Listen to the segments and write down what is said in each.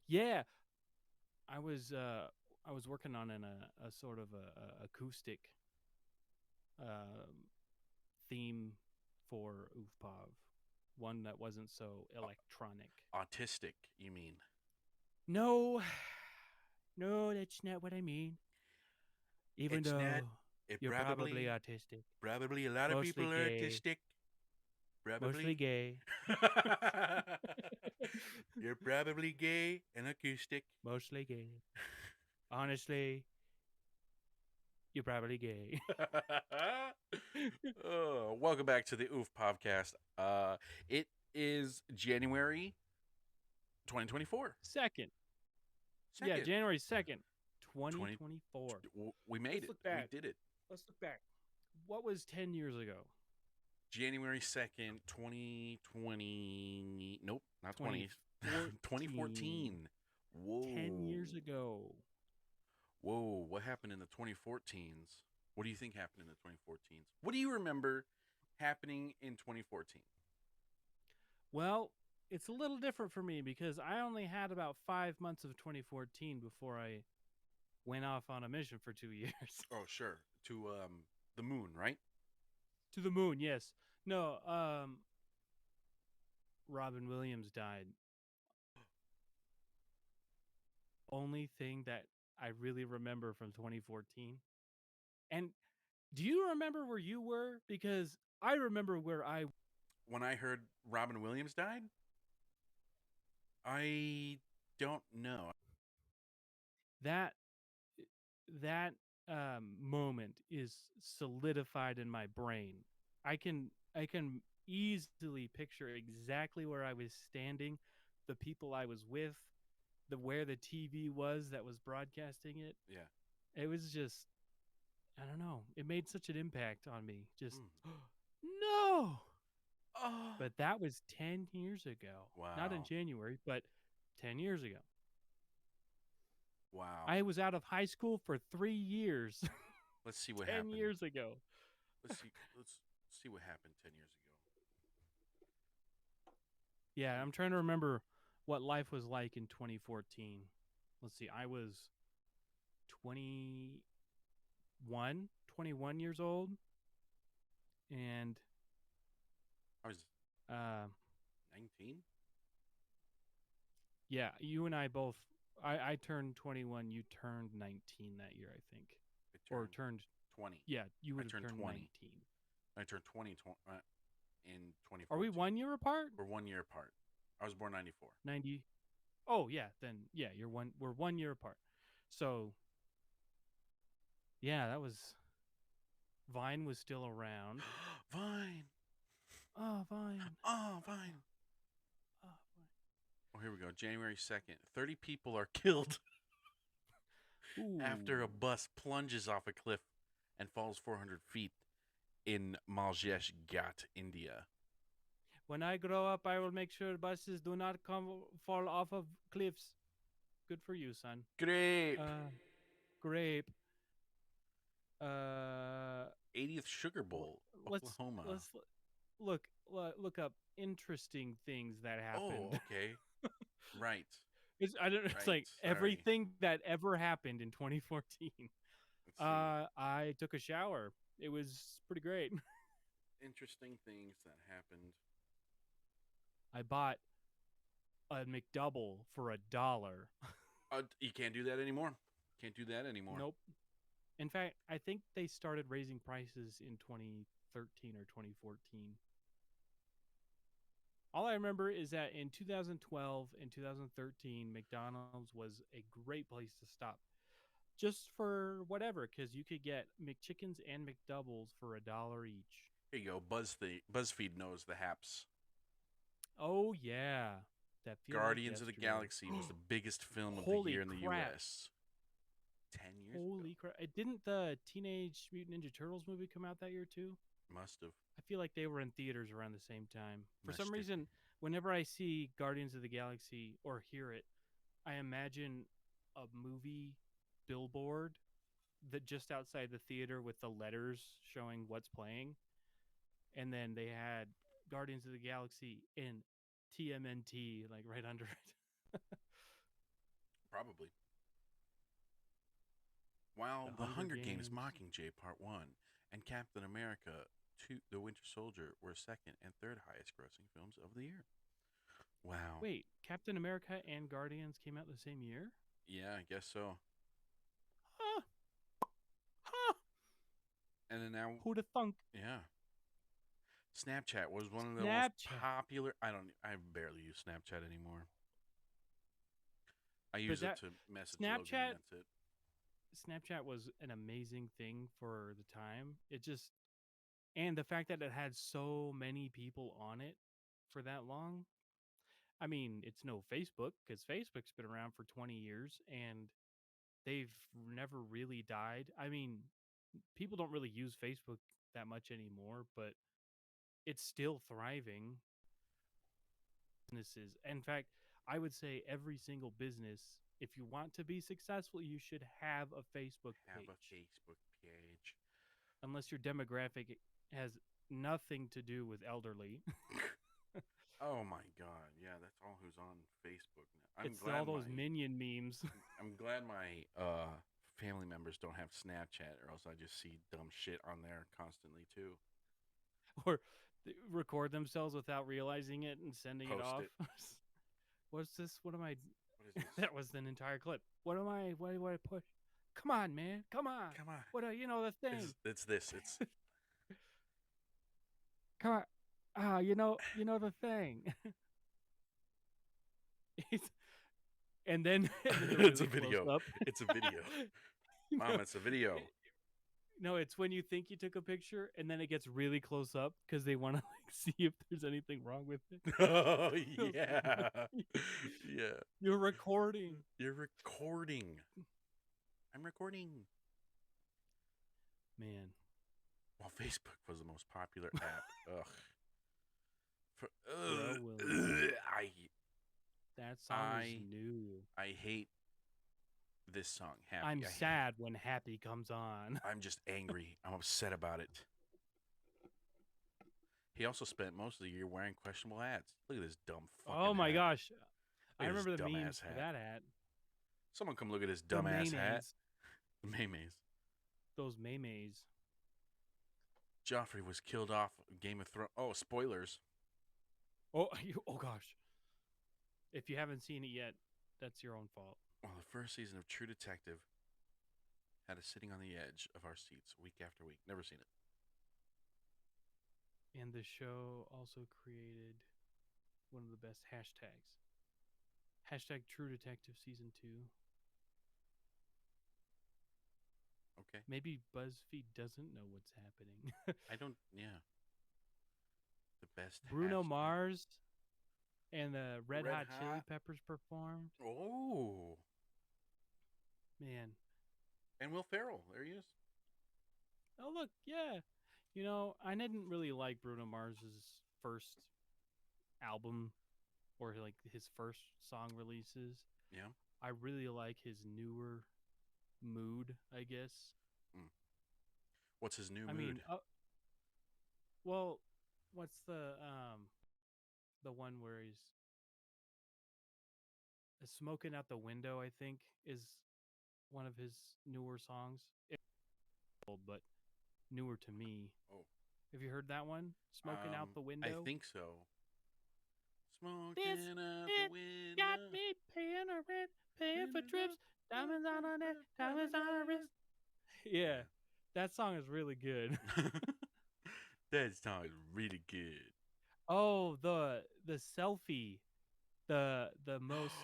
Yeah, I was working on a sort of a acoustic um, theme for OOFPOV, one that wasn't so electronic. Autistic, you mean? No, no, that's not what I mean. Even It's not. though It you're probably autistic, probably a lot of mostly people are gay, autistic. mostly Probably. gay, You're probably gay and acoustic. mostly gay. Honestly, you're probably gay. Oh, welcome back to the OOF podcast. It is January 2024. Second, yeah, Second. January 2nd, 20 2024. we made Let's it. look We back. did it. Let's look back. What was 10 years ago? January 2nd, 2020. Nope, not 20. 2014. 2014. 10 Whoa. years ago. Whoa, what happened in the 2014s? What do you think happened in the 2014s? What do you remember happening in 2014? Well, it's a little different for me because I only had about 5 months of 2014 before I went off on a mission for 2 years. Oh, sure. To the moon, right? To the moon, yes. No, Robin Williams died. Only thing that I really remember from 2014. And do you remember where you were? Because I remember where I When I heard Robin Williams died, I don't know. that that moment is solidified in my brain. I can easily picture exactly where I was standing, the people I was with, the where the TV was that was broadcasting it. Yeah. It was just I don't know. It made such an impact on me. Just Mm. no. Oh, But that was 10 years ago. Not in wow. January, but 10 years ago. Wow. I was out of high school for 3 years. Let's see what 10 happened. years ago. Let's see what happened 10 years ago. Yeah, I'm trying to remember what life was like in 2014. Let's see. I was 21 years old, and I was uh 19. yeah, you and I both I turned 21, you turned 19 that year, I think. I Or turned turned 20. yeah, you I would have turned turned 20. 19. I turned 20 in Are we 2014. 1 year apart? We're 1 year apart. I was born 94. 90. Oh, yeah, then yeah, we're 1 year apart. So, yeah, that was Vine was still around. Vine. Oh, Vine. Oh, Vine. Oh, Vine. Oh, here we go. January 2nd. 30 people are killed Ooh. after a bus plunges off a cliff and falls 400 feet in Maljesh Ghat, India. When I grow up, I will make sure buses do not fall off of cliffs. Good for you, son. Grape. Uh, Grape. Uh, 80th Sugar Bowl, let's Oklahoma. let's look up interesting things that Oh, happened. okay. Right. I don't. It's Right. like Sorry. everything that ever happened in 2014. Let's see. I took a shower. It was pretty great. Interesting things that happened. I bought a McDouble for $1. You can't do that anymore. Can't do that anymore. Nope. In fact, I think they started raising prices in 2013 or 2014. All I remember is that in 2012 and 2013, McDonald's was a great place to stop just for whatever, because you could get McChickens and McDoubles for $1 each. Here you go. BuzzFeed knows the haps. Oh, yeah. That feel like Guardians of the yesterday. Galaxy was the biggest film of the Holy year in the crap. U.S. 10 years ago. Holy crap. Didn't the Teenage Mutant Ninja Turtles movie come out that year, too? Must have. I feel like they were in theaters around the same time. For some Must have. reason, whenever I see Guardians of the Galaxy or hear it, I imagine a movie billboard that just outside the theater with the letters showing what's playing, and then they had Guardians of the Galaxy in TMNT like right under it. Probably. While The The Hunger Hunger Games Games. Mockingjay Part 1 and Captain America The Winter Soldier were second and third highest grossing films of the year. Wow. Wait, Captain America and Guardians came out the same year? Yeah, I guess so. Huh? Huh? And then now, Who'da thunk? yeah. Snapchat was one of the most Snapchat. popular. I barely use Snapchat anymore. I But use it that to message Logan and Snapchat that's it. Snapchat was an amazing thing for the time. It just and the fact that it had so many people on it for that long. I mean, it's no Facebook because Facebook's been around for 20 years and they've never really died. I mean, people don't really use Facebook that much anymore, but it's still thriving. Businesses. In fact, I would say every single business, if you want to be successful, you should have a Facebook Have a page. Facebook page. Unless your demographic has nothing to do with elderly. Oh my god, yeah, that's all who's on Facebook now. I'm It's glad all those my minion memes. I'm glad my family members don't have Snapchat, or else I just see dumb shit on there constantly too. Or record themselves without realizing it and sending it Post off. it. What's this? What am I? What is this? That was an entire clip. What am I? What do I push? Come on, man. Come on. Come on. What are you know the thing? It's this. It's Come on. You know the thing. And then they're it's a really close video. up. It's a video. You know, Mom, it's a video. no, it's when you think you took a picture and then it gets really close up because they want to like see if there's anything wrong with it. Oh yeah. Yeah. You're recording, You're recording. I'm recording. man. Well, Facebook was the most popular app. Ugh. Pharrell Williams. I That song is I new. I hate this song. Happy. I'm sad when Happy comes on. I'm just angry. I'm upset about it. He also spent most of the year wearing questionable hats. Look at this dumb fucking Oh my hat. gosh. I Look at this remember the memes dumbass for hat. that hat. Someone come look at this The dumbass hat. maymays. The maymays. Those maymays. Joffrey was killed off Game of Thrones. Oh, spoilers. Oh, oh gosh. If you haven't seen it yet, that's your own fault. Well, the first season of True Detective had us sitting on the edge of our seats week after week. Never seen it. And the show also created one of the best hashtags. Hashtag True Detective Season 2. Okay. Maybe BuzzFeed doesn't know what's happening. I don't. Yeah. The best. Bruno hashtag. Mars and the Red Red Hot Chili Hot. Peppers performed. Oh. Man. And Will Ferrell. There he is. Oh, look. Yeah. You know, I didn't really like Bruno Mars's first album or like his first song releases. Yeah. I really like his newer mood, I guess. Mm. What's his new I mood? mean, well, what's the one where he's smoking out the window? I think is one of his newer songs. It's old, but newer to me. Oh. Have you heard that one? Smoking out the I window. think so. Smoking This out it the window. got me paying a rent, paying for trips, diamonds on a neck, diamonds on a wrist. Yeah, that song is really good. That song is really good. Oh, the selfie, the most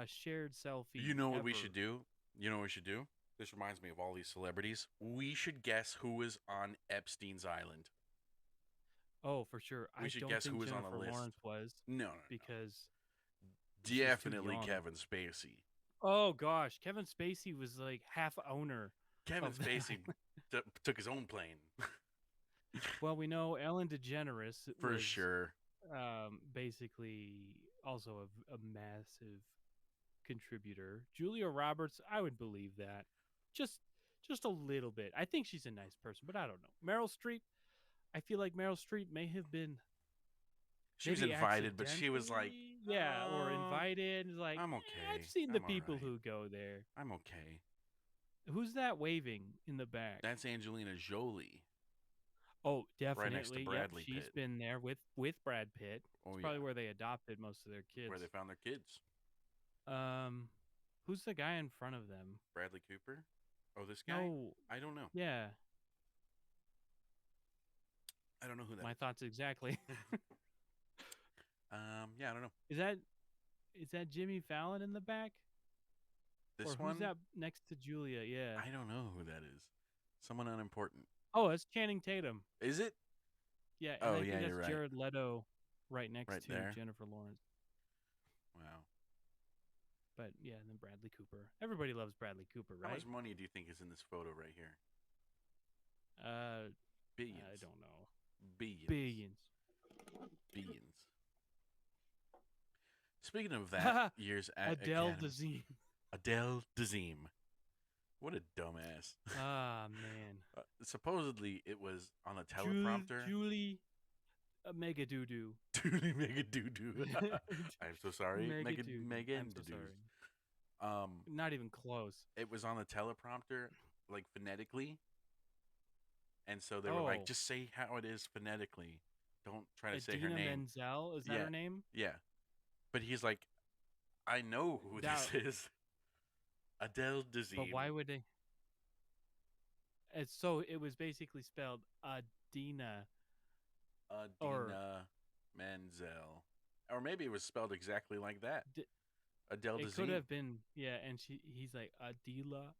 shared selfie. You know what we ever. should do? You know what we should do? This reminds me of all these celebrities. We should guess who is on Epstein's island. Oh, for sure. We I should don't guess think who was on Jennifer a list. Lawrence was No. because she's too Definitely young. Kevin Spacey. Oh gosh, Kevin Spacey was like half owner. Kevin of that. Spacey took his own plane. Well, we know Ellen DeGeneres For was sure. basically also a massive contributor. Julia Roberts, I would believe that. Just a little bit. I think she's a nice person, but I don't know. Meryl Streep, I feel like Meryl Streep may have been She was maybe invited, but she was like, yeah, or invited. It's like, I'm I've okay. seen the I'm all people right. who go there. I'm okay. Who's that waving in the back? That's Angelina Jolie, Oh, right next to definitely. Yep, Bradley she's Pitt. been there with Brad Pitt. Oh It's yeah, probably where they adopted most of their where kids. they found their kids. Um, who's the guy in front of them? Bradley Cooper. Oh, this guy? No, I don't know. yeah, I don't know who that my is. thoughts exactly. Yeah, I don't know. Is that Jimmy Fallon in the back, or This who's one, that next to Julia? Yeah. I don't know who that is. Someone unimportant. Oh, it's Channing Tatum. Is it? Yeah, and Oh I yeah, think you're that's right. Jared Leto, right Right next to there. Jennifer Lawrence. Wow. But yeah, and then Bradley Cooper. Everybody loves Bradley Cooper, How right? much money do you think is in this photo right here? I Billions. don't know. Billions. Billions. Billions. Speaking of that year's Adele Academy, Dazeem. Adele Dazeem. What a dumbass. Ah, man. Supposedly, it was on a teleprompter. Julie Mega Doo Doo. Doody mega doo doo. I'm so sorry, Mega Mega Doo Doo. I'm Megan so doo doos. sorry. Um, Not even close. it was on a teleprompter, like phonetically, and so they were like, Oh, just say how it is phonetically. Don't try to say her Idina name. Menzel. Is that Yeah, her name? yeah. But he's like, I know who That, this is. Adele but Dazeem. why would they? So it was basically spelled Adina or Adina Menzel. Or maybe it was spelled exactly like that. Adele it could Dazeem. have been, yeah. And he's like Adila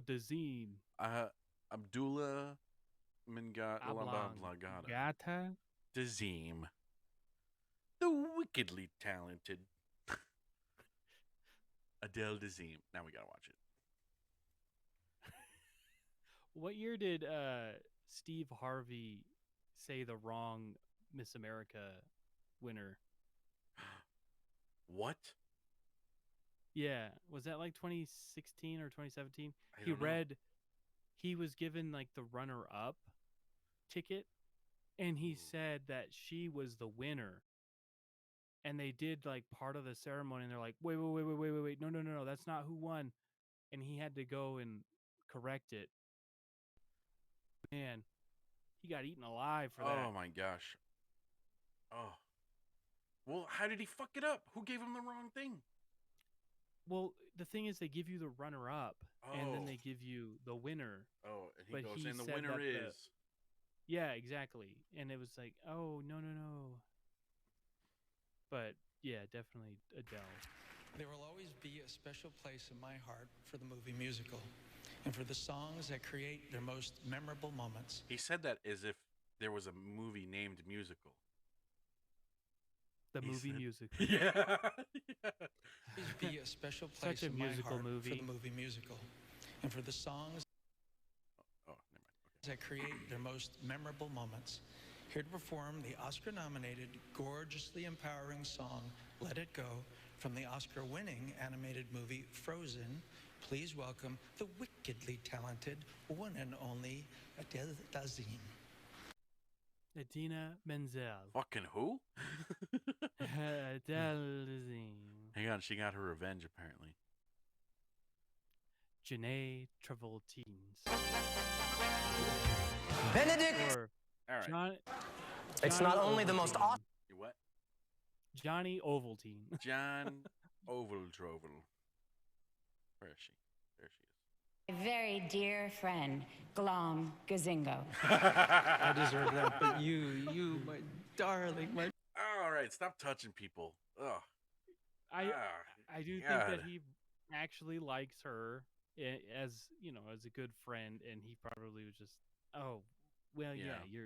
Dazeem. Uh, Abdullah Blagata. Ablangata. Dazeem. The wickedly talented Adele Dazeem. Now we gotta watch it. What year did Steve Harvey say the wrong Miss America winner? What? Yeah, was that like 2016 or 2017? I don't know. He was given like the runner up ticket, and he Ooh. said that she was the winner. And they did like part of the ceremony, and they're like, wait, no, that's not who won. And he had to go and correct it. Man, he got eaten alive for that. Oh my gosh. Oh. Well, how did he fuck it up? Who gave him the wrong thing? Well, the thing is, they give you the runner up, and then Oh. they give you the winner. Oh, and he But goes, he and the said winner that is. yeah, exactly. And it was like, oh, no. But yeah, definitely Adele. There will always be a special place in my heart for the movie musical and for the songs that create their most memorable moments. He said that as if there was a movie named Musical. The He movie said- musical. Yeah. Yeah. Always be a special place Such a in my musical heart movie. for the movie musical and for the songs Oh, never mind. that create their most memorable moments. Here to perform the Oscar-nominated, gorgeously empowering song, Let It Go, from the Oscar-winning animated movie Frozen, please welcome the wickedly talented one and only Adele Dazeem. Idina Menzel. Fucking who? Adele Dazeem. Hang on, she got her revenge apparently. Janae Travoltines. Benedict! Or All right. It's Johnny not only the most Ovaltine. awesome. You what? Johnny Ovaltine. John Ovaltrovel. Where is she? There she is. My very dear friend, Glom Gazingo. I deserve that, but you, my darling, my... All right, stop touching people. Ugh. I do think God. that he actually likes her as, as a good friend, and he probably was just, oh, well, yeah, Yeah.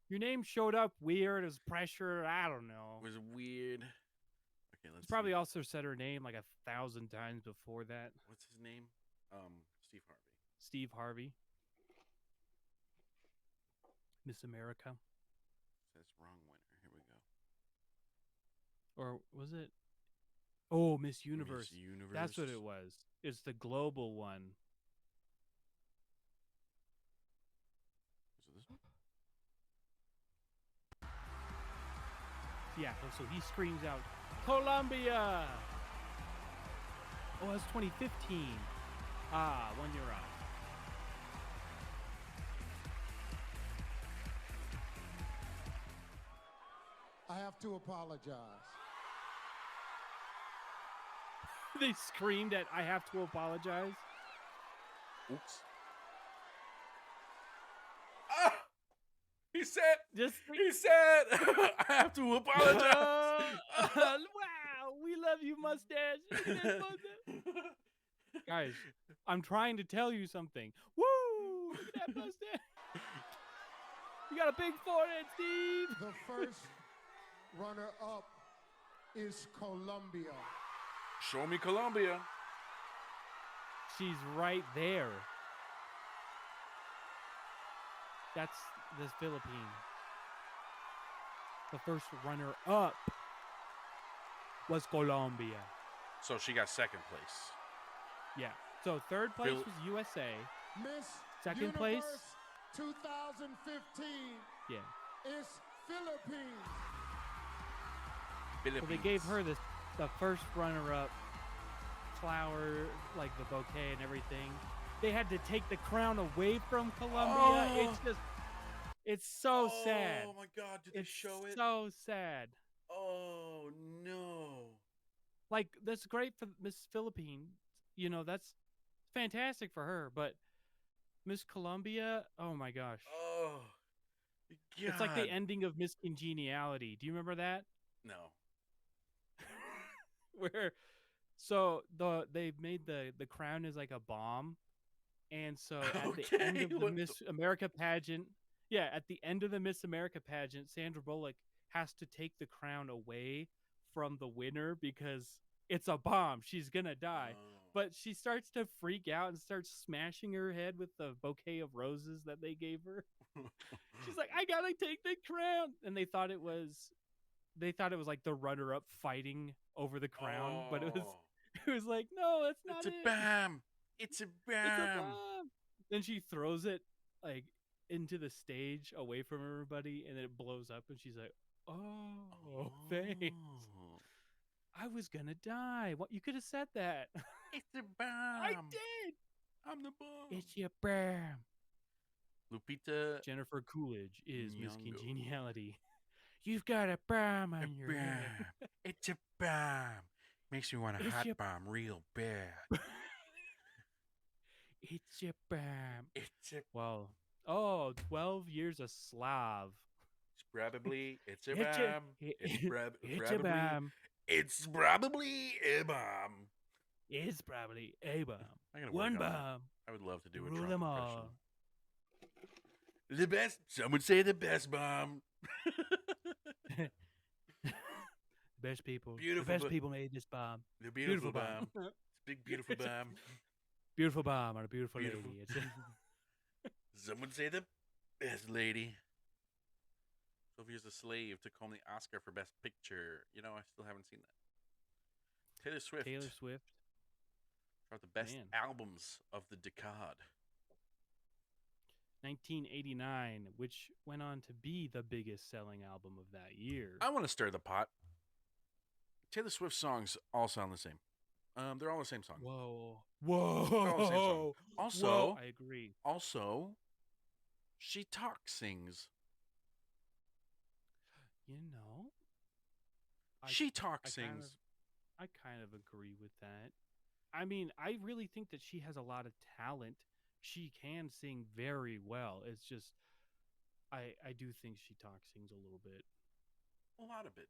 your name showed up weird as pressure. I don't know. It was weird. Okay, let's He's probably see. also said her name like 1,000 times before that. What's his name? Steve Harvey. Steve Harvey. Miss America. Says wrong winner. Here we go. Or was it? Oh, Miss Universe. Miss Universe. That's what it was. It's the global one. Was it this one? Yeah, so he screams out, Colombia! Oh, that's 2015. Ah, 1 year off. I have to apologize. They screamed at, I have to apologize. Oops. Ah! He said, I have to apologize. Wow, we love you, mustache. Look at that mustache. Guys, I'm trying to tell you something. Woo! Look at that mustache. You got a big forehead, Steve. The first runner-up is Colombia. Show me Colombia. She's right there. That's the Philippines. The first runner-up was Colombia. So she got second place. Yeah. So third place was USA. Miss Second Universe place? 2015 Yeah. is Philippines. So they gave her the first runner-up flower, like the bouquet and everything. They had to take the crown away from Colombia. Oh. It's so sad. Oh my God! Did they show it? So sad. Oh no! Like, that's great for Miss Philippines. You know, that's fantastic for her. But Miss Colombia, oh my gosh. Oh, God. It's like the ending of Miss Congeniality. Do you remember that? No. Where they made the crown is like a bomb. And so at the end of the Miss America pageant, at the end of the Miss America pageant, Sandra Bullock has to take the crown away from the winner because it's a bomb. She's gonna die. But she starts to freak out and starts smashing her head with the bouquet of roses that they gave her. She's like, I gotta take the crown. And they thought it was like the runner-up fighting over the crown, but it was like, no, that's not it. It's a bomb. It's a bomb. Then she throws it like into the stage away from everybody, and then it blows up, and she's like, oh. Thanks. I was gonna die. What, you could have said that. It's a bomb. I did. I'm the bomb. It's your bomb. Lupita Jennifer Coolidge is Miss Nyong'o. Congeniality. You've got a bomb on your head. It's a bomb. Makes me want a hot bomb real bad. It's a bomb. It's a 12 years a Slav. It's probably it's a It's bomb. It's a bomb. It's probably a bomb. It's probably a bomb. I gotta One work on that. bomb. I would love to do a Rule Trump them impression. all. The best. Some would say the best bomb. Best people. Beautiful The best people made this bomb. The beautiful bomb. It's a big beautiful bomb. Beautiful bomb on a beautiful, Beautiful. lady. It's Some would say the best lady. Sylvia's a slave took home the Oscar for Best Picture. You know, I still haven't seen that. Taylor Swift. Taylor Swift. Are the best Man. albums of the decade. 1989, which went on to be the biggest selling album of that year. I want to stir the pot. Taylor Swift songs all sound the same. They're all the same song. Whoa. They're all the same song. Also, Whoa. I agree. Also, she sings. You know, She sings. I kind of agree with that. I mean, I really think that she has a lot of talent. She can sing very well. It's just, I do think she sings a little bit. A lot of it.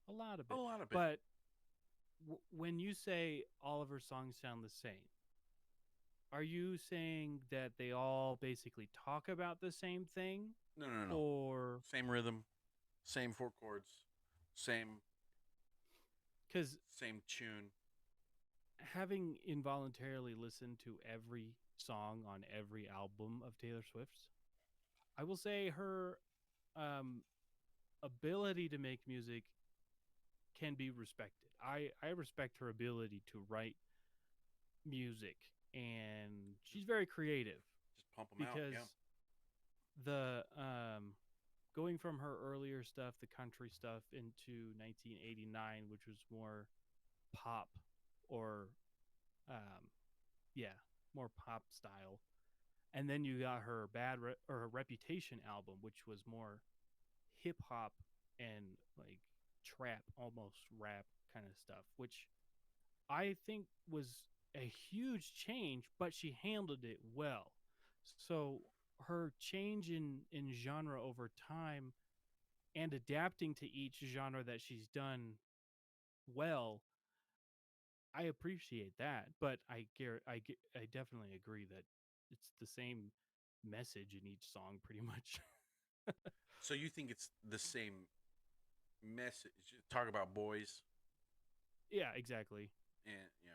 A lot of it. A lot of it. But when you say all of her songs sound the same, are you saying that they all basically talk about the same thing? No. Or Same rhythm, same 4 chords, same tune. having involuntarily listened to every song on every album of Taylor Swift's, I will say her ability to make music can be respected. I respect her ability to write music, and she's very creative. Just pump them out. Because Yeah. going from her earlier stuff, the country stuff, into 1989, which was more pop or, um, yeah, more pop style. And then you got her her Reputation album, which was more hip hop and like trap, almost rap kind of stuff, which I think was a huge change, but she handled it well. So her change in genre over time and adapting to each genre that she's done well, I appreciate that. But I definitely agree that it's the same message in each song, pretty much. So you think it's the same message? Talk about boys, Yeah, exactly. and yeah.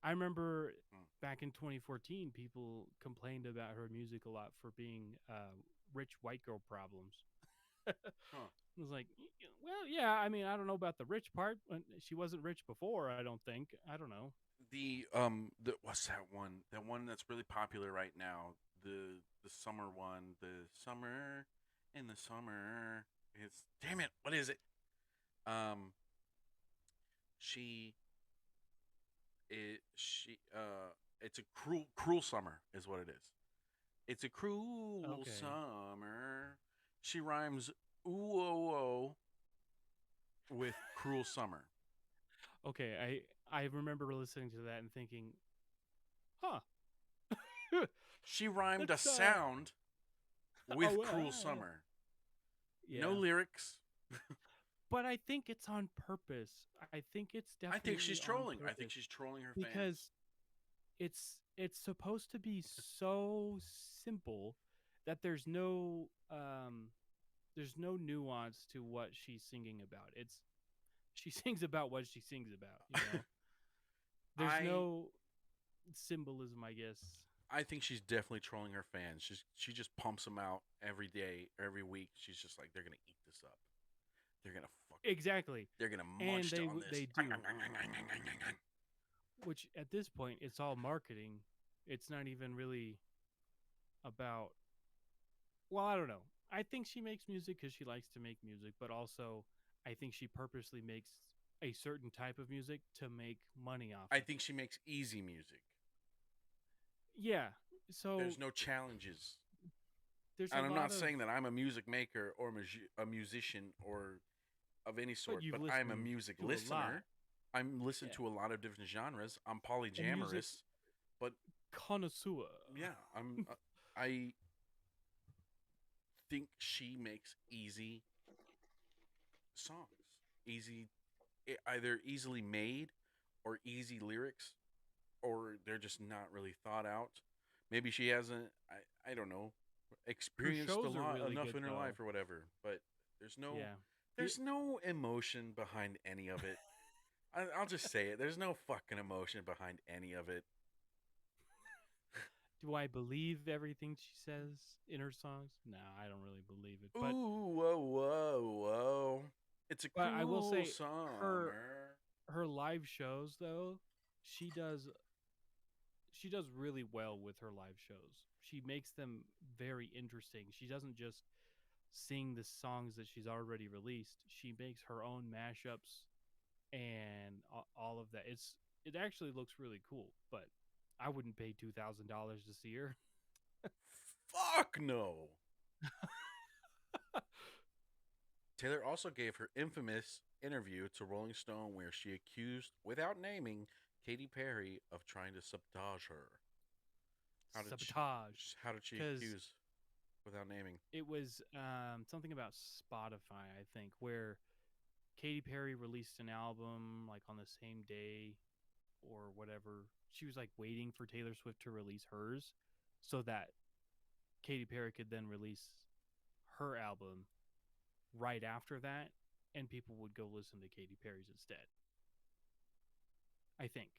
I remember Mm. back in 2014, people complained about her music a lot for being rich white girl problems. Huh. I was like, well, yeah, I mean, I don't know about the rich part. But she wasn't rich before, I don't think. I don't know. The what's that one? That one that's really popular right now. The summer one. The summer in the summer. It's damn it. What is it? Um, she it's a cruel summer is what it is. It's a cruel Okay. summer. She rhymes ooh oh oh with cruel summer. Okay, I remember listening to that and thinking, huh. She rhymed a That's sound with oh, cruel summer. No yeah. lyrics. But I think it's on purpose. I think it's I think definitely she's on trolling. I think purpose she's trolling her fans. because it's supposed to be so simple that there's no nuance to what she's singing about. It's she sings about what she sings about, you know. There's I no symbolism, I guess. I think she's definitely trolling her fans. She just pumps them out every day, every week. She's just like they're gonna eat this up. They're gonna Exactly. they're gonna And munch on this. they do, which at this point it's all marketing. It's not even really about, well, I don't know. I think she makes music cuz she likes to make music, but also I think she purposely makes a certain type of music to make money off I of think it. she makes easy music. Yeah. So There's no challenges. there's a And I'm lot not of, saying that I'm a music maker or a musician or of any but sort, you've but I'm a listened music to a lot. listener. I'm listening Yeah. to a lot of different genres. I'm A music polyamorous, but connoisseur. yeah, I think she makes easy songs, easy, either easily made or easy lyrics, or they're just not really thought out. Maybe she hasn't. I don't know, Her experienced a shows are lot really enough good in her though. life or whatever. But there's no Yeah. The, there's no emotion behind any of it. I'll just say it. There's no fucking emotion behind any of it. do I believe everything she says in her songs? No, I don't really believe it. Ooh, whoa, whoa, whoa! It's a But I will cruel say her summer. her live shows though, she does she does really well with her live shows. She makes them very interesting. She doesn't just sing the songs that she's already released. She makes her own mashups and all of that. It actually looks really cool, but I wouldn't pay $2,000 to see her. Fuck no. Taylor also gave her infamous interview to Rolling Stone where she accused, without naming, Katy Perry of trying to sabotage her. Sabotage, How did she because accuse without naming? it was something about Spotify, I think, where Katy Perry released an album like on the same day or whatever. She was like waiting for Taylor Swift to release hers so that Katy Perry could then release her album right after that, and people would go listen to Katy Perry's instead. I think.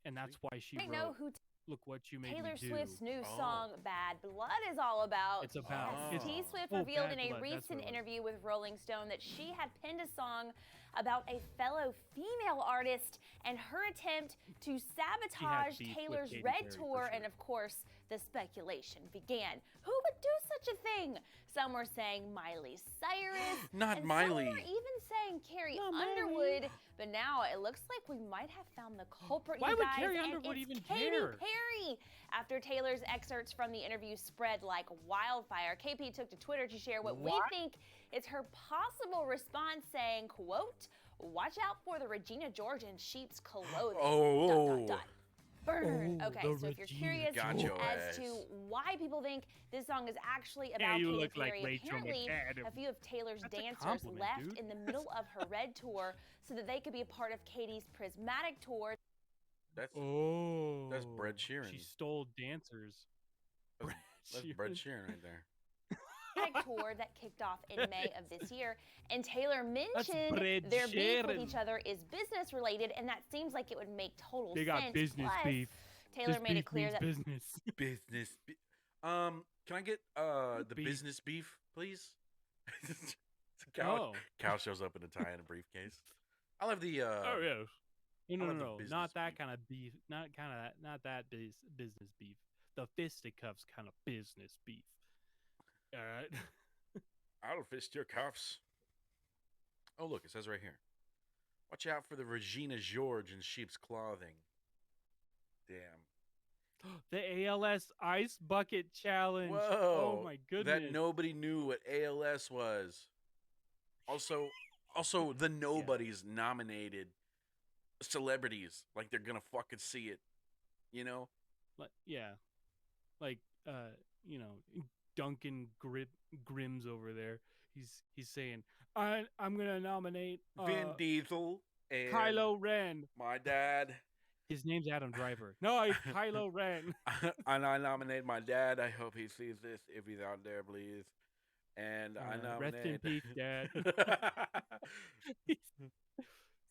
And that's Sweet. why she I know wrote who Look what you made Taylor me do. Swift's new Oh. song Bad Blood is all about. It's about. Yes. Oh. T Swift Oh, revealed Bad in a Blood, that's recent what it was. interview with Rolling Stone that she had penned a song about a fellow female artist and her attempt to sabotage beef with Taylor's Katy Red Perry, for Tour, sure. and of course, the speculation began. Who would do such a thing? Some were saying Miley Cyrus. Not and Miley. Some were even saying Carrie Not Miley. Underwood. But now it looks like we might have found the culprit, Why you would guys, Carrie and Underwood it's even Katy care? Perry. After Taylor's excerpts from the interview spread like wildfire, KP took to Twitter to share what we think is her possible response, saying, quote, "Watch out for the Regina George in sheep's clothing." Oh. Burn. Oh, Okay, the so if you're Regina curious Got your as to ass. why people think this song is actually Yeah, about you Katy look like Perry, Rachel apparently McAdams. a few of Taylor's That's a dancers compliment, left dude. in the middle of her Red Tour so that they could be a part of Katie's Prismatic Tour. That's Oh. Bread Sheeran. She stole dancers. that's Bread Sheeran right there. Tour that kicked off in May of this year. And Taylor mentioned Bread their beef with Sheeran. each other is business related, and that seems like it would make total They sense. got business Plus, beef. Taylor This made it beef clear means that business. Business. Can I get the Beef. business beef, please? Cow, Oh. cow shows up in a tie and a briefcase. I'll have the. Oh yes. No, I no, love the no, business not that beef. kind of beef. Not that business beef. The fisticuffs kind of business beef. All right. I'll fist your cuffs. Oh, look, it says right here. Watch out for the Regina George in sheep's clothing. Damn. The ALS Ice Bucket Challenge. Whoa. Oh my goodness. That nobody knew what ALS was. Also, the nobodies nominated celebrities like they're gonna fucking see it. You know? Yeah. Like you know, Duncan Grimm's over there. He's saying, I'm gonna nominate Vin Diesel and Kylo Ren. my dad. His name's Adam Driver. No, it's Kylo Ren. And I nominate my dad. I hope he sees this if he's out there, please. And I nominate. Rest in peace, Dad. He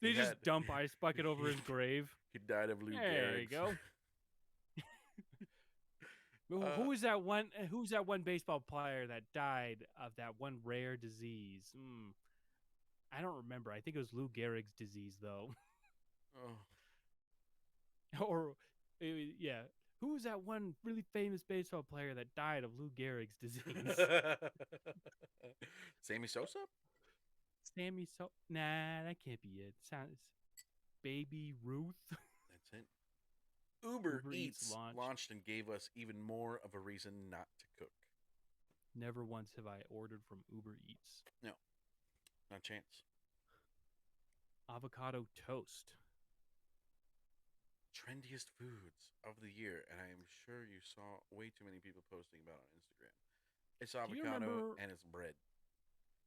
They just had- dump Ice Bucket over his grave. He died of Lou There you Gehrig's. go. Who's that one? Who's that one baseball player that died of that one rare disease? I don't remember. I think it was Lou Gehrig's disease, though. Oh. Or, yeah. Who was that one really famous baseball player that died of Lou Gehrig's disease? Sammy Sosa? Nah, that can't be it. Sounds Baby Ruth. That's it. Uber Uber Eats Eats launched and gave us even more of a reason not to cook. Never once have I ordered from Uber Eats. No, not a chance. Avocado toast. Trendiest foods of the year, and I am sure you saw way too many people posting about it on Instagram. It's Do you avocado remember- and it's bread.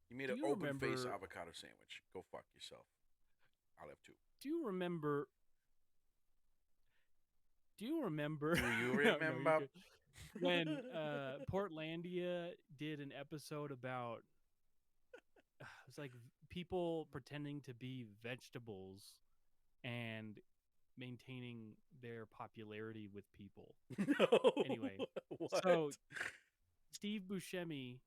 You made Do an you open face remember- avocado sandwich. Go fuck yourself. I'll have two. Do you remember? Do you remember? Do you No, you're remember? good. When Portlandia did an episode about it's like people pretending to be vegetables and maintaining their popularity with people. No. Anyway, What? so Steve Buscemi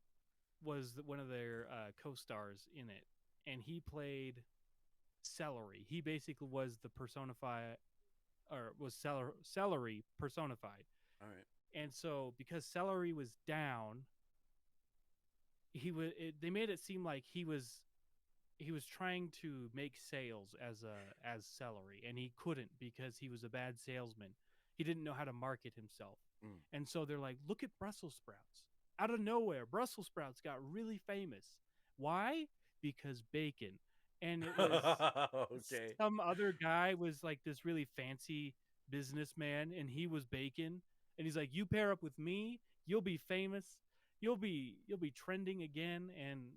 was one of their co-stars in it, and he played Celery. He basically was the Celery personified. All right. And so, because Celery was down, they made it seem like he was trying to make sales as Celery, and he couldn't because he was a bad salesman. He didn't know how to market himself. Mm. And so they're like, look at Brussels sprouts. Out of nowhere, Brussels sprouts got really famous. Why? Because bacon. And it was Okay. some other guy was like this really fancy businessman, and he was bacon. And he's like, you pair up with me, you'll be famous. You'll be trending again. And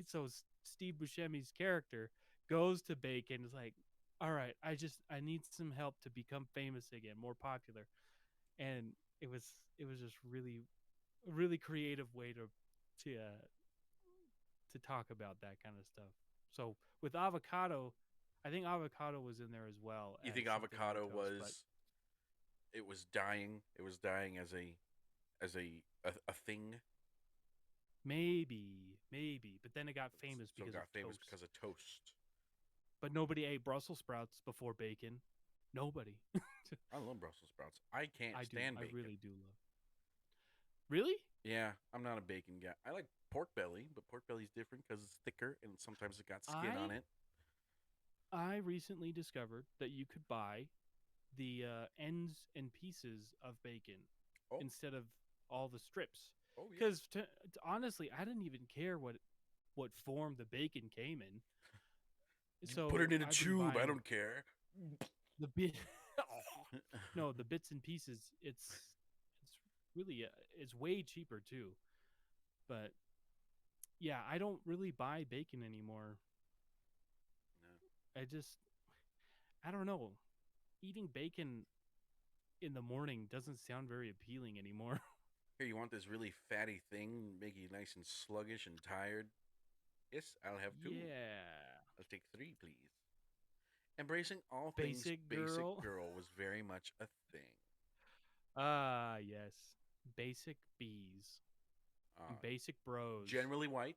so Steve Buscemi's character goes to bacon. Is like, all right, I need some help to become famous again, more popular. And it was just really creative way to talk about that kind of stuff. So with avocado, I think avocado was in there as well. You as think something on avocado toast, was? but it was dying. It was dying as a thing. Maybe, but then it got famous So it because got of famous toast. because of toast. But nobody ate Brussels sprouts before bacon. Nobody. I love Brussels sprouts. I can't I do. stand I bacon. really do love. Really? Yeah, I'm not a bacon guy. I like pork belly, but pork belly's different because it's thicker and sometimes it got skin on it. I recently discovered that you could buy the ends and pieces of bacon Oh, instead of all the strips. oh yeah. Because honestly, I didn't even care what form the bacon came in. You So put it in a I've been tube. I buying don't care. the bit. No, the bits and pieces. It's really it's way cheaper too. But yeah, I don't really buy bacon anymore. No. I don't know. Eating bacon in the morning doesn't sound very appealing anymore. Here, you want this really fatty thing, make you nice and sluggish and tired? Yes, I'll have two. Yeah. I'll take three, please. Embracing all things Basic basic girl. girl was very much a thing. Ah, yes. Basic bees. Uh, Basic bros. generally white.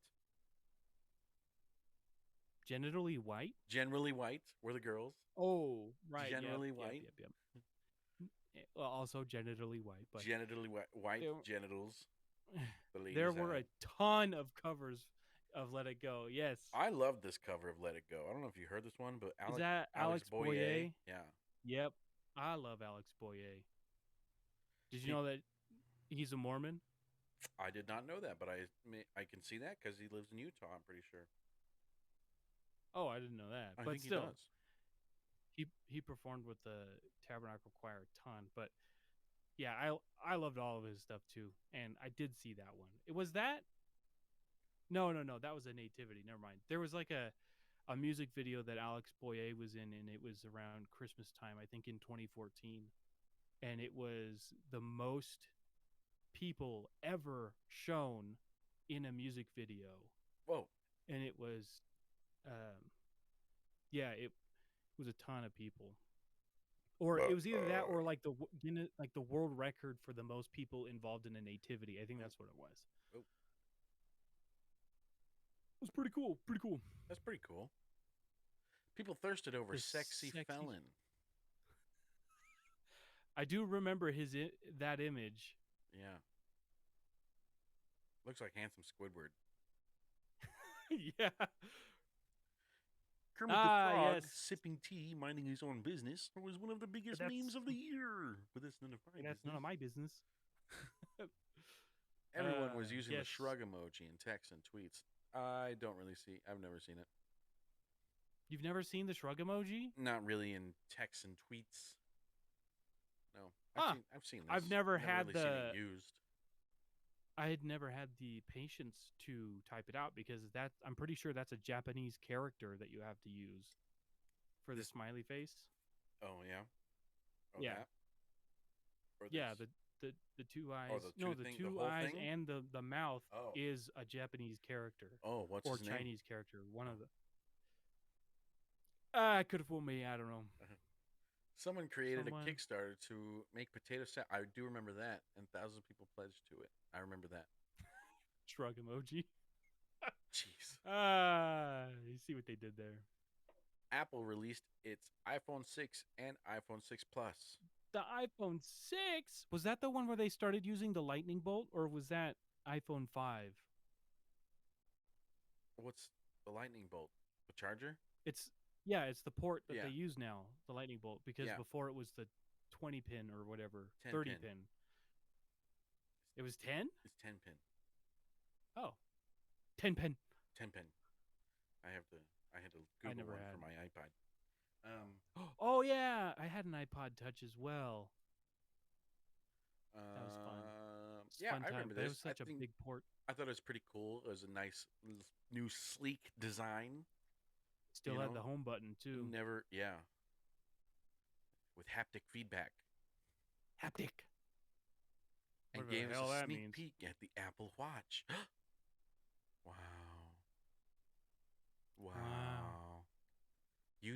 Genitally white? Generally white were the girls. Oh, right. Generally Yep, white. yep. Well, also genitally white, but Genitally white there, genitals. The ladies there were had. a ton of covers of Let It Go. Yes. I love this cover of Let It Go. I don't know if you heard this one, but Is that Alex Boyer. Boyer? Yeah. Yep. I love Alex Boyer. Did you Pe- know that he's a Mormon? I did not know that, but I can see that because he lives in Utah. I'm pretty sure. Oh, I didn't know that. I But think still, he does. he performed with the Tabernacle Choir a ton. But yeah, I loved all of his stuff too, and I did see that one. It was that. No, that was a Nativity. Never mind. There was like a music video that Alex Boyer was in, and it was around Christmas time, I think in 2014, and it was the most people ever shown in a music video, Whoa. and it was, yeah, it was a ton of people. Or it was either that or like like the world record for the most people involved in a nativity. I think that's what it was. Oh. It was pretty cool. Pretty cool. That's pretty cool. People thirsted over The sexy felon. I do remember that image. Yeah. Looks like handsome Squidward. Yeah. Kermit the Frog, yes. sipping tea, minding his own business, was one of the biggest memes of the year. But that's none of my business. That's none of my business. Everyone was using yes. the shrug emoji in text and tweets. I've never seen it. You've never seen the shrug emoji? Not really in texts and tweets. No. I've seen this. I've never had really seen it used. I had never had the patience to type it out because I'm pretty sure that's a Japanese character that you have to use for the smiley face. Oh yeah. Oh, yeah. That? Or yeah, this? the two eyes. Oh, the two whole eyes thing? and the mouth Oh. is a Japanese character. Oh, what's or his name? Chinese character. One of the. I could have fooled me. I don't know. Someone created a Kickstarter to make potato salad. I do remember that, and thousands of people pledged to it. I remember that. Shrug emoji. Jeez. You see what they did there. Apple released its iPhone 6 and iPhone 6 Plus. The iPhone 6? Was that the one where they started using the lightning bolt, or was that iPhone 5? What's the lightning bolt? The charger? It's the port that they use now, the lightning bolt, because before it was the 20 pin or whatever, 30 pin. It was 10? It's 10 pin. Oh. 10 pin. 10 pin. I had to Google one for my iPod. Oh yeah, I had an iPod Touch as well. That was fun. Yeah, I remember this. It was such a big port. I thought it was pretty cool. It was a nice new sleek design. Still had the home button too. With haptic feedback. Haptic. And gave us a sneak peek at the Apple Watch. Wow.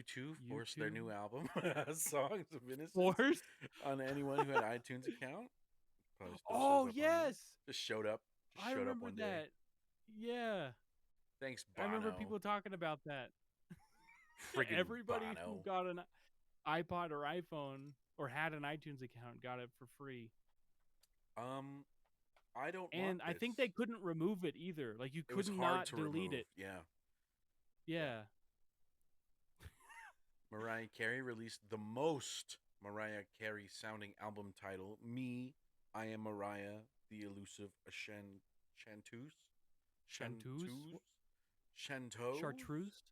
U2 forced their new album, Songs of Innocence, Forced? on anyone who had iTunes account. Probably still shows Oh up on there. yes, Just showed up. Just I showed up remember one day. that. Yeah, Thanks, I Bono. remember people talking about that. Friggin' Everybody Bono. who got an iPod or iPhone or had an iTunes account got it for free. I don't And want I think they this. couldn't remove it either. Like you It was couldn't hard not to delete remove. it. Yeah. Yeah. Mariah Carey released the most Mariah Carey sounding album title, Me, I Am Mariah, The Elusive Chanteuse? Chanteuse? Chanteuse? Chartreuse?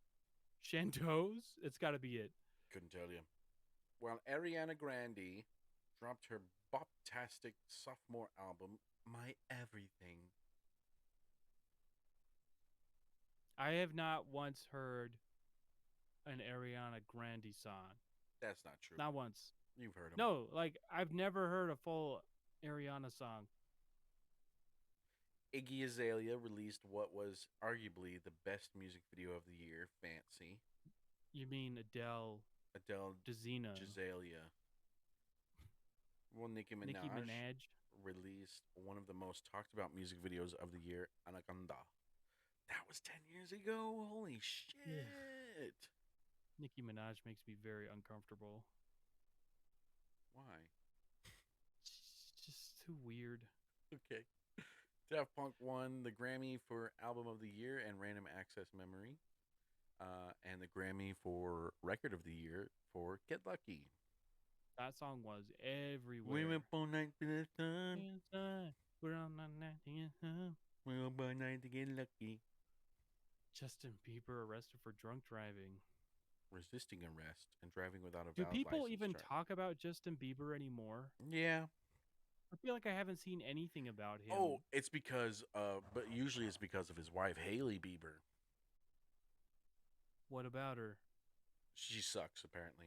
Chanteuse? It's got to be it. Couldn't tell you. While Ariana Grande dropped her boptastic sophomore album, My Everything. I have not once heard an Ariana Grande song. That's not true. Not once. You've heard them. No, like I've never heard a full Ariana song. Iggy Azalea released what was arguably the best music video of the year, Fancy. You mean Adele Adele Dazeena? Azalea. Well, Nicki Minaj released one of the most talked about music videos of the year, Anaconda. That was 10 years ago. Holy shit. Nicki Minaj makes me very uncomfortable. Why? It's just too weird. Okay. Daft Punk won the Grammy for Album of the Year and Random Access Memory, and the Grammy for Record of the Year for Get Lucky. That song was everywhere. We went all night to the sun. We're on my night to get home. We went all night to get lucky. Justin Bieber arrested for drunk driving. Resisting arrest and driving without a Do valid people license even chart. talk about Justin Bieber anymore? Yeah. I feel like I haven't seen anything about him. Oh, it's because, but usually it's because of his wife, Hailey Bieber. What about her? She sucks, apparently.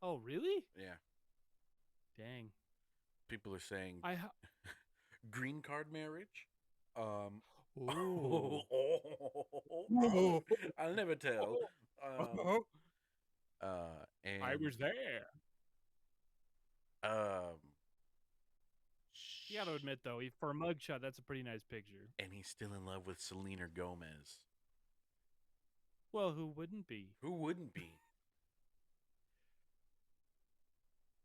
Oh, really? Yeah. Dang. People are saying I green card marriage. Ooh. I'll never tell. And I was there. You got to admit, though, for a mugshot, that's a pretty nice picture. And he's still in love with Selena Gomez. Well, who wouldn't be? Who wouldn't be?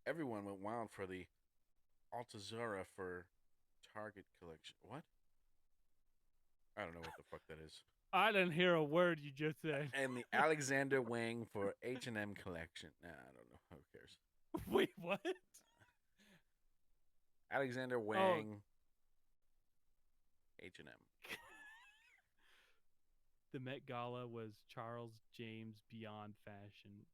Everyone went wild for the Altazara for Target collection. What? I don't know what the fuck that is. I didn't hear a word you just said. And the Alexander Wang for H&M collection. Nah, I don't know. Who cares? Wait, what? Alexander Wang. H&M. The Met Gala was Charles James Beyond Fashion.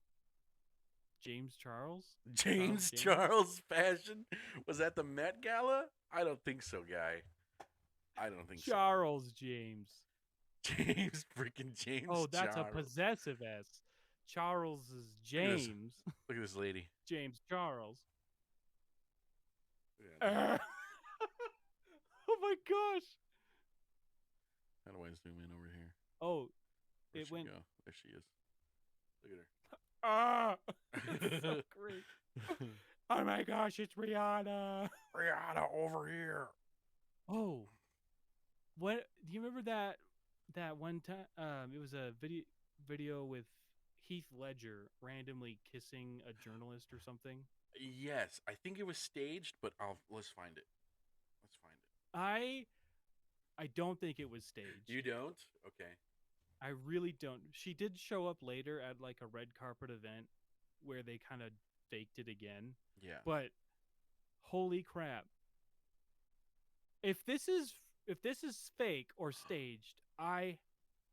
James Charles? James Charles Fashion? Was that the Met Gala? I don't think so, guy. I don't think so. Charles James. James freaking James. Oh, that's Charles. a possessive S. Charles is James. Look at this lady. James Charles. Yeah, Oh my gosh. How do I zoom in over here? Oh, Where'd it she went. go? There she is. Look at her. Ah, it's so great. Oh my gosh, it's Rihanna. Rihanna over here. Oh, what? Do you remember that one time? It was a video with Heath Ledger randomly kissing a journalist or something. Yes, I think it was staged, but let's find it. Let's find it. I don't think it was staged. You don't? Okay. I really don't. She did show up later at like a red carpet event where they kind of faked it again. Yeah. But holy crap. If this is fake or staged, I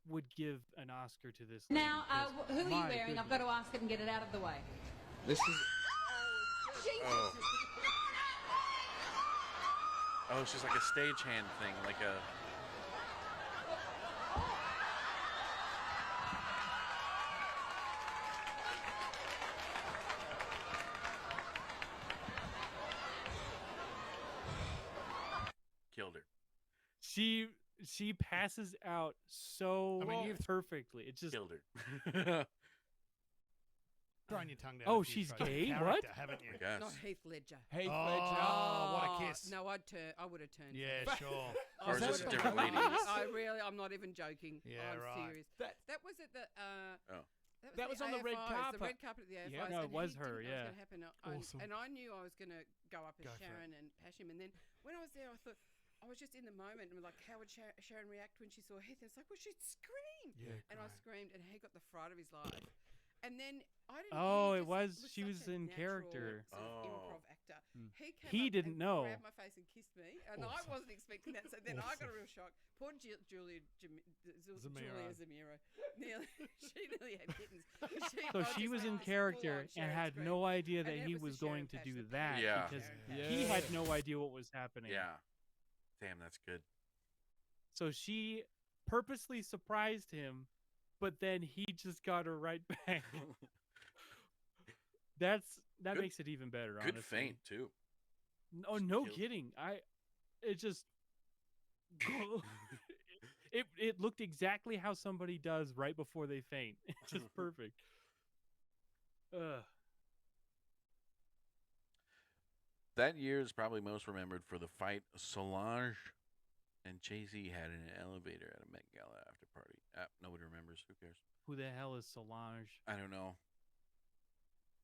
would give an Oscar to this lady. Now, who are you wearing? Goodness. I've got to ask it and get it out of the way. This is. Oh. Oh, it's just like a stagehand thing, like a. Killed her. She passes out so perfectly. It's just Killed her. thrown your tongue down. Oh, a few she's strokes of gay? character, What? haven't you? I guess. Not Heath Ledger. Heath Oh, Ledger. what a kiss. No, I would have turned. Yeah, for him. sure. Or is this a different lady? I'm not even joking. Yeah, I'm right. serious. That was at the. Oh. That was on the red AFIs, carpet. The red carpet at the AFIs. Yeah. No, it and was he her, didn't know yeah. It was going to happen. Awesome. And I knew I was going to go up as Go for it. Sharon and pash him. And then when I was there, I thought, I was just in the moment and like, how would Sharon react when she saw Heath? It's like, well, she'd scream. Yeah, And I great. screamed, and he got the fright of his life. And then I didn't. Oh, he it was. just She was such a in natural character. Sort of Oh. improv actor. Mm. He He didn't and know. Grabbed my face and kissed me, and I Awesome. wasn't expecting that. So then I got a real shock. Poor Julia Zamiro. She nearly had kittens. So she was in character and had no idea that he was going to do that Yeah. because Yeah. he had no idea what was happening. Yeah. Damn, that's good. So she purposely surprised him, but then he just got her right back. That Good- makes it even better. Good honestly. feint too. Oh, no Killed. kidding. It just it looked exactly how somebody does right before they faint. It's just perfect. Ugh. That year is probably most remembered for the fight Solange and Jay-Z had in an elevator at a Met Gala after party. Nobody remembers. Who cares? Who the hell is Solange? I don't know.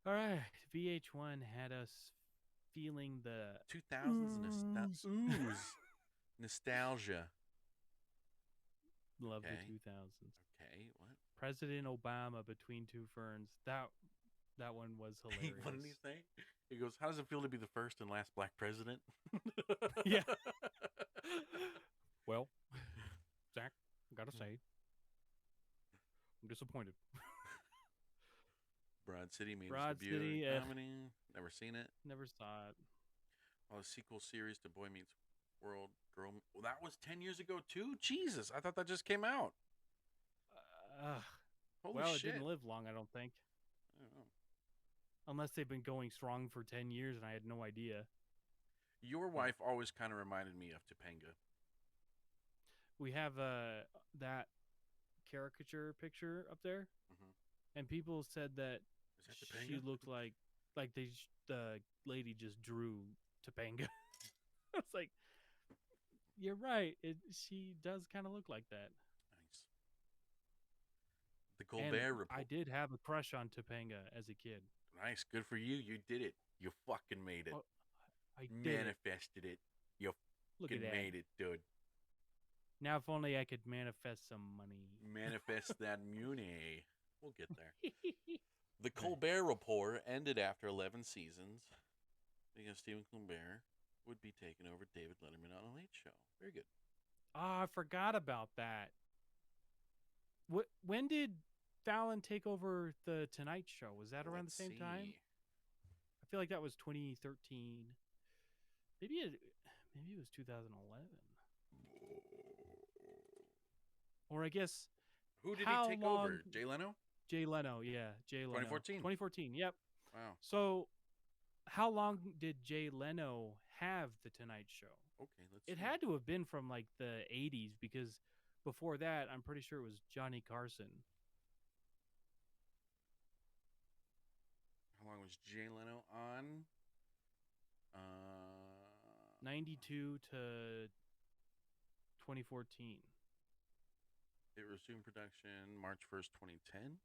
All right, VH1 had us feeling the 2000s ooze. Nostalgia. love Okay. the 2000s. Okay, what? President Obama between two ferns. That one was hilarious. What did he say? He goes, "How does it feel to be the first and last black president?" Yeah. Well, Zach, gotta say, I'm disappointed. Broad City means Broad debut City, comedy. Never seen it. Never saw it. Oh, the sequel series to Boy Meets World, Girl. Well, that was 10 years ago too. Jesus, I thought that just came out. Holy Well, it shit! didn't live long, I don't think. I don't know. Unless they've been going strong for 10 years and I had no idea. Your wife always kind of reminded me of Topanga. We have that caricature picture up there, Mhm. and people said that Is that she Topanga? looked like the lady just drew Topanga. It's like, you're right. She does kind of look like that. Nice. The And Colbert Report. I did have a crush on Topanga as a kid. Nice, good for you. You did it. You fucking made it. Oh, I did it. Manifested it. You Look at fucking that. made it, dude. Now, if only I could manifest some money. Manifest that muni. We'll get there. The Colbert Report ended after 11 seasons because Stephen Colbert would be taking over David Letterman on a late show. Very good. Oh, I forgot about that. When did Fallon take over the Tonight Show? Was that around Let's the same time? see. I feel like that was 2013. Maybe it was 2011. Or I guess Who did how he take long- over? Jay Leno? Jay Leno. Yeah, Jay Leno. 2014. 2014. Yep. Wow. So, how long did Jay Leno have the Tonight Show? Okay, let's It see. had to have been from like the 80s because before that, I'm pretty sure it was Johnny Carson. How long was Jay Leno on? 92 to 2014. It resumed production March 1st, 2010.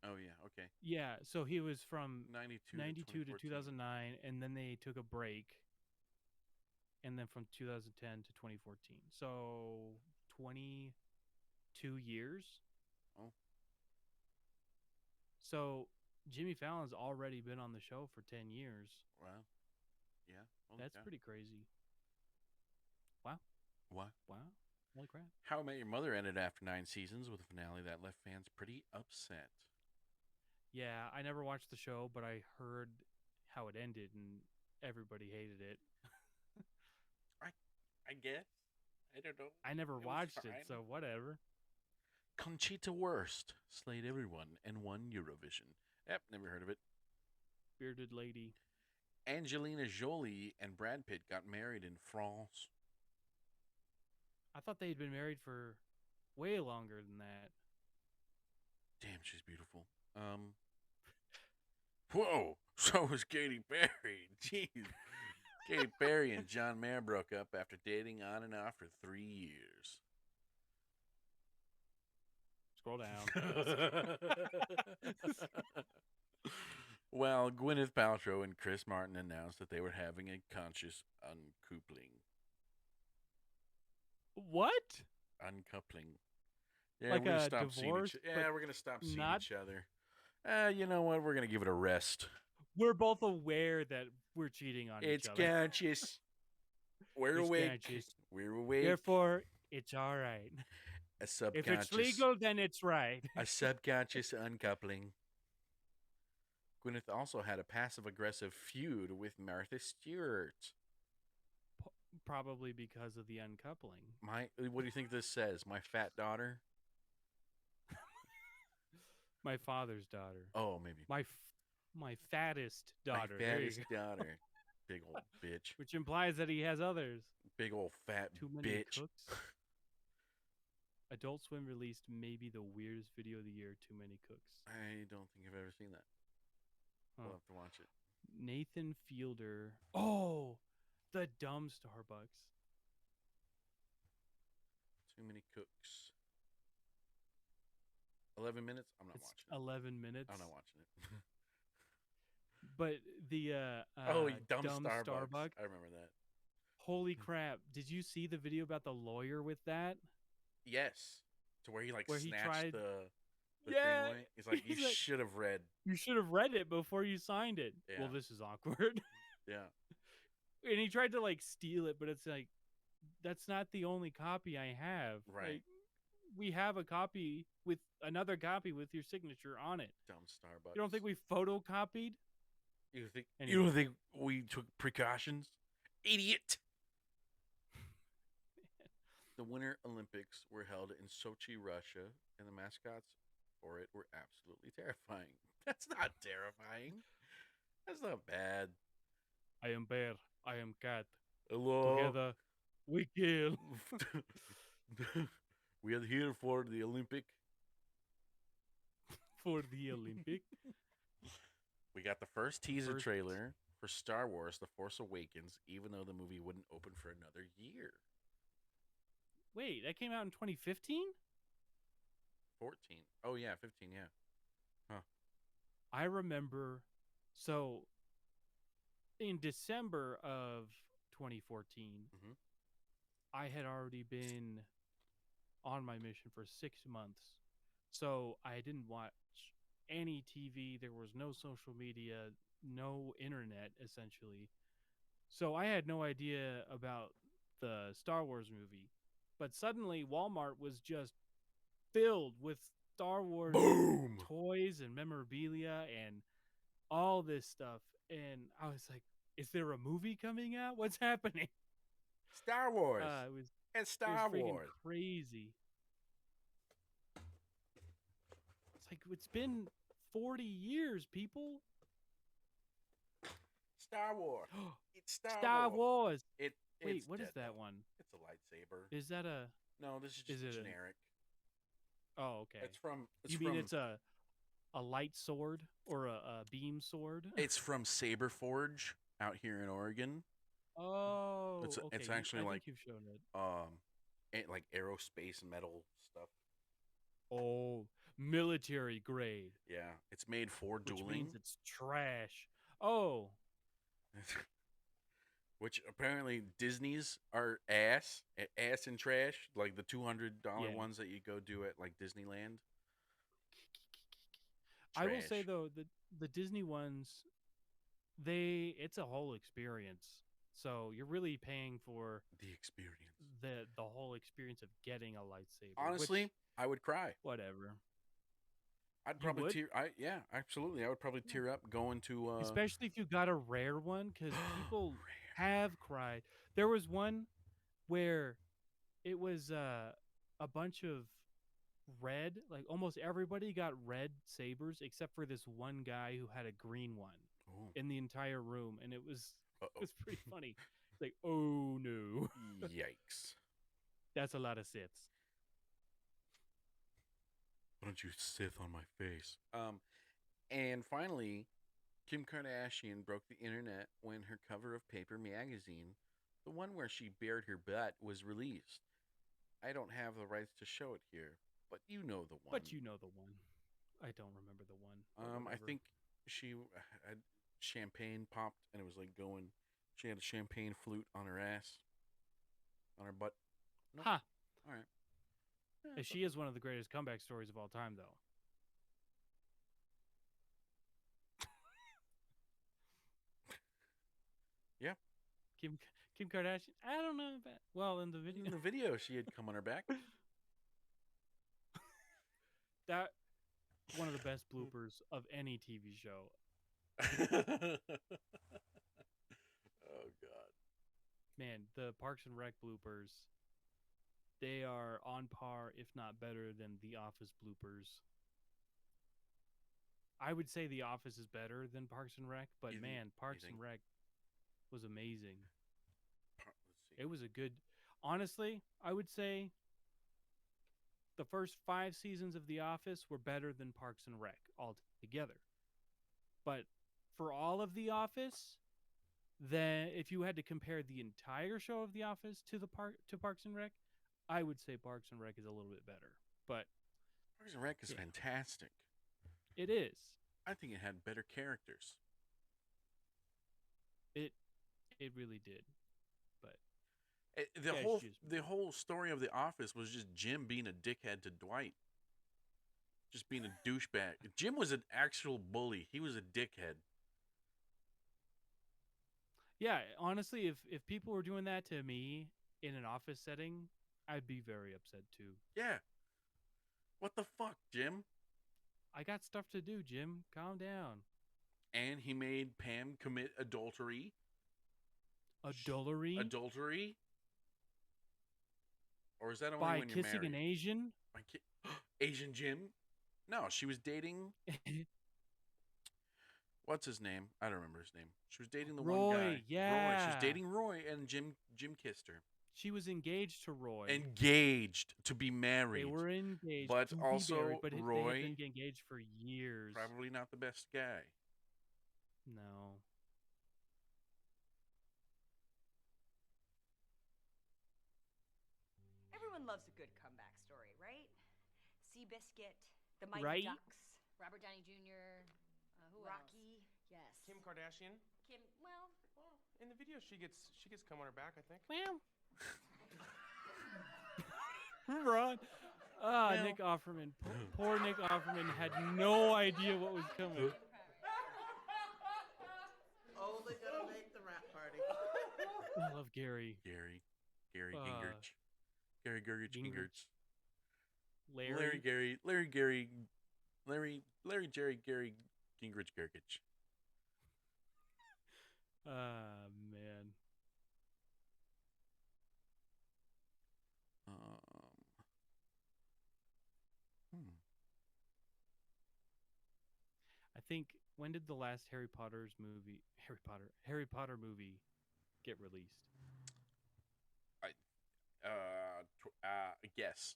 Oh, yeah, okay. Yeah, so he was from 92 92 to 2014. 2009, and then they took a break, and then from 2010 to 2014. So 22 years. Oh. So Jimmy Fallon's already been on the show for 10 years. Wow. Yeah. Holy That's cow. pretty crazy. Wow. What? Wow. Holy crap. How I Met Your Mother ended after 9 seasons with a finale that left fans pretty upset. Yeah, I never watched the show, but I heard how it ended, and everybody hated it. I guess. I don't know. I never It was watched it, fine. so whatever. Conchita Wurst slayed everyone and won Eurovision. Yep, never heard of it. Bearded lady. Angelina Jolie and Brad Pitt got married in France. I thought they'd been married for way longer than that. Damn, she's beautiful. Whoa, so was Katy Perry. Jeez. Katy Perry and John Mayer broke up after dating on and off for 3 years. Scroll down. Well, Gwyneth Paltrow and Chris Martin announced that they were having a conscious uncoupling. What? Uncoupling. Yeah, Like we're gonna a stop seeing divorce, each. but Yeah, we're gonna stop seeing not. each other. You know what? We're gonna give it a rest. We're both aware that we're cheating on It's each other. conscious. We're It's awake. conscious. We're awake. Therefore, it's all right. A If subconscious. it's legal, then it's right. A subconscious uncoupling. Gwyneth also had a passive-aggressive feud with Martha Stewart. Probably because of the uncoupling. What do you think this says? My fat daughter? My father's daughter. Oh, maybe. My fattest daughter. My There you fattest go. daughter. Big old bitch. Which implies that he has others. Big old fat Too many bitch. cooks. Adult Swim released maybe the weirdest video of the year, Too Many Cooks. I don't think I've ever seen that. Huh. We'll have to watch it. Nathan Fielder. Oh, the dumb Starbucks. Too many cooks. 11 minutes? I'm not It's watching it. 11 minutes. I'm not watching it. But the dumb dumb Starbucks. I remember that. Holy crap. Did you see the video about the lawyer with that? Yes. To where he Where he snatched tried- the Yeah. thing away. He's like, you He's like- should have read. You should have read it before you signed it. Yeah. Well, this is awkward. Yeah. And he tried to steal it, but it's like, that's not the only copy I have. Right. Like, we have a copy with another copy with your signature on it. Dumb Starbucks. You don't think we photocopied? You think Anyway. you don't think we took precautions? Idiot. The Winter Olympics were held in Sochi, Russia, and the mascots for it were absolutely terrifying. That's not terrifying. That's not bad. I am bear. I am cat. Hello. Together, we kill. We are here for the Olympic. For the Olympic. We got the first teaser First- trailer for Star Wars The Force Awakens, even though the movie wouldn't open for another year. Wait, that came out in 2015? 14. Oh, yeah, 15, yeah. I remember. So, in December of 2014, Mhm. I had already been on my mission for 6 months. So, I didn't watch any TV. There was no social media, no internet, essentially. So, I had no idea about the Star Wars movie. But suddenly, Walmart was just filled with Star Wars Boom! toys and memorabilia and all this stuff. And I was like, is there a movie coming out? What's happening? Star Wars. It was It's it Star was freaking Wars. crazy. It's like it's been 40 years, people. Star Wars. It's Star Wars. Wait, Wait, what is that one? It's a lightsaber. Is that a? No, this is is just it a- generic. Oh, okay. It's from. You mean it's a light sword or a beam sword? It's from Saber Forge out here in Oregon. Oh, It's okay. actually I like- think you've shown it. Like aerospace metal stuff. Oh, military grade. Yeah, it's made for Which dueling. means it's trash. Oh, Which apparently Disney's are ass and trash, like the $200 Yeah. ones that you go do at like Disneyland. I will say Trash. though the Disney ones, it's a whole experience. So you're really paying for The experience. the whole experience of getting a lightsaber. Honestly, which, I would cry. whatever. I'd You probably would? tear. Yeah, absolutely. I would probably tear up going to. Especially if you got a rare one, because people have cried. There was one where it was a bunch of red, like almost everybody got red sabers except for this one guy who had a green one Oh, in the entire room, and it was uh-oh. pretty funny. Like, oh no, Yikes! that's a lot of Siths. Why don't you Sith on my face? And finally, Kim Kardashian broke the internet when her cover of Paper magazine, the one where she bared her butt, was released. I don't have the rights to show it here, but you know the one. But you know the one. I don't remember the one. I think she had champagne popped and it was like going. She had a champagne flute on her ass, on her butt. Nope. Ha! All right. Yeah, she is one of the greatest comeback stories of all time, though. Yeah. Kim Kardashian. I don't know about. Well, in the video. In the video, she had come on her back. That one of the best bloopers of any TV show. Oh God. Man, the Parks and Rec bloopers. They are on par, if not better, than The Office bloopers. I would say The Office is better than Parks and Rec, but man, Parks and Rec was amazing. Let's see. It was a good. Honestly, I would say the first 5 seasons of The Office were better than Parks and Rec altogether. But for all of The Office, then if you had to compare the entire show of The Office to Parks and Rec, I would say Parks and Rec is a little bit better. But Parks and Rec is fantastic. It is. I think it had better characters. It really did. But the whole story of The Office was just Jim being a dickhead to Dwight. Just being a douchebag. Jim was an actual bully. He was a dickhead. Yeah, honestly, if people were doing that to me in an office setting, I'd be very upset too. Yeah. What the fuck, Jim? I got stuff to do, Jim. Calm down. And he made Pam commit adultery. Adultery? Adultery? Or is that only by when you're kissing married? an Asian? Asian Jim? No, she was dating. What's his name? I don't remember his name. She was dating the one guy. Roy, yeah. Roy. She was dating Roy, and Jim kissed her. She was engaged to Roy. Engaged to be married. They were engaged, but to also be married, but Roy, they had been engaged for years. Probably not the best guy. No. Everyone loves a good comeback story, right? Seabiscuit, the Mighty Right? Ducks, Robert Downey Jr. Who Rocky. else? Yes. Kim Kardashian. Kim. Well, In the video, she gets come on her back, I think. Well. Ron. Ah, Well. Nick Offerman. Poor Nick Offerman had no idea what was coming. Only gonna make the rap party. I love Gary. Gary Gingrich. Gary Gergich Gingrich. Gingrich. Larry. Gary Gingrich Gergich. Ah, man. I think, when did the last Harry Potter movie get released? Guess.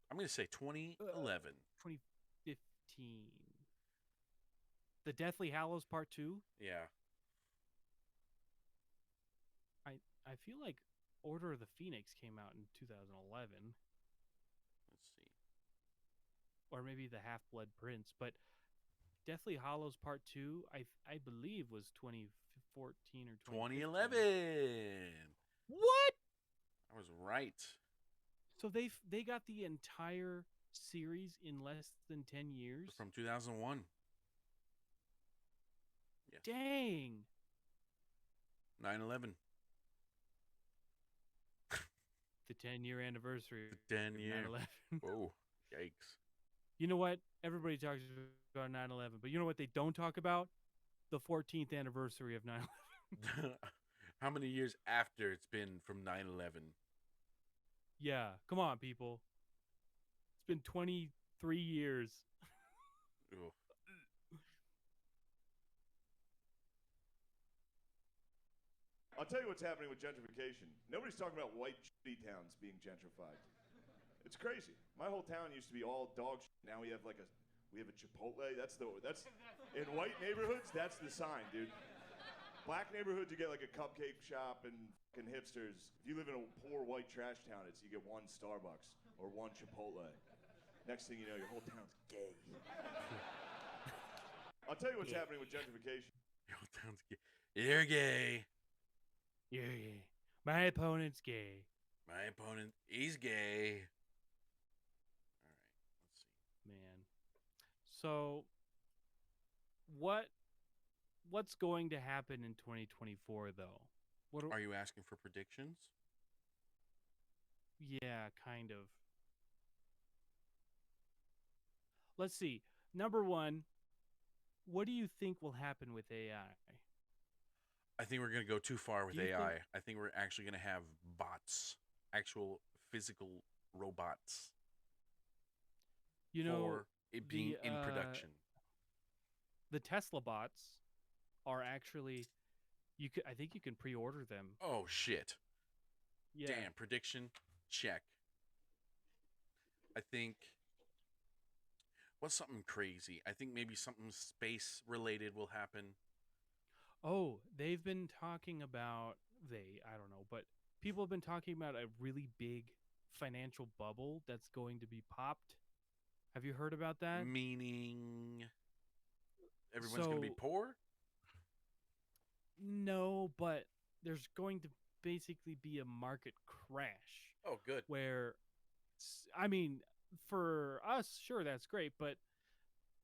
I'm going to say 2011. 2015. The Deathly Hallows Part 2? Yeah. I feel like Order of the Phoenix came out in 2011. Let's see. Or maybe The Half-Blood Prince, but Deathly Hallows Part 2, I believe was 2014 or 2011. What? I was right. So they got the entire series in less than 10 years? From 2001. Yeah. Dang. 9/11. The 10-year anniversary. The 10 year. 9/11. Whoa. Yikes. You know what? Everybody talks about 9/11, but you know what they don't talk about? The 14th anniversary of 9/11. How many years after it's been from 9/11? Yeah, come on, people. It's been 23 years. Ugh. I'll tell you what's happening with gentrification. Nobody's talking about white shitty towns being gentrified. It's crazy. My whole town used to be all dog shit. Now we have like a We have a Chipotle. That's in white neighborhoods. That's the sign, dude. Black neighborhoods, you get like a cupcake shop and fucking hipsters. If you live in a poor white trash town, you get one Starbucks or one Chipotle. Next thing you know, your whole town's gay. I'll tell you what's happening with gentrification. Your whole town's gay. You're gay. You're gay. My opponent's gay. My opponent, he's gay. All right, let's see. Man. So what's going to happen in 2024 though? What Are you asking for predictions? Yeah, kind of. Let's see. Number 1, what do you think will happen with AI? I think we're going to go too far with Do you AI. think- I think we're actually going to have bots, actual physical robots You know, for it being in the production. the Tesla bots are actually I think you can pre-order them. Oh shit. Yeah. Damn, prediction check. I think what's something crazy? I think maybe something space related will happen. Oh, they've been talking about I don't know, but people have been talking about a really big financial bubble that's going to be popped. Have you heard about that? Meaning everyone's going to be So- poor? No, but there's going to basically be a market crash Oh, good. where I mean, for us, sure that's great, but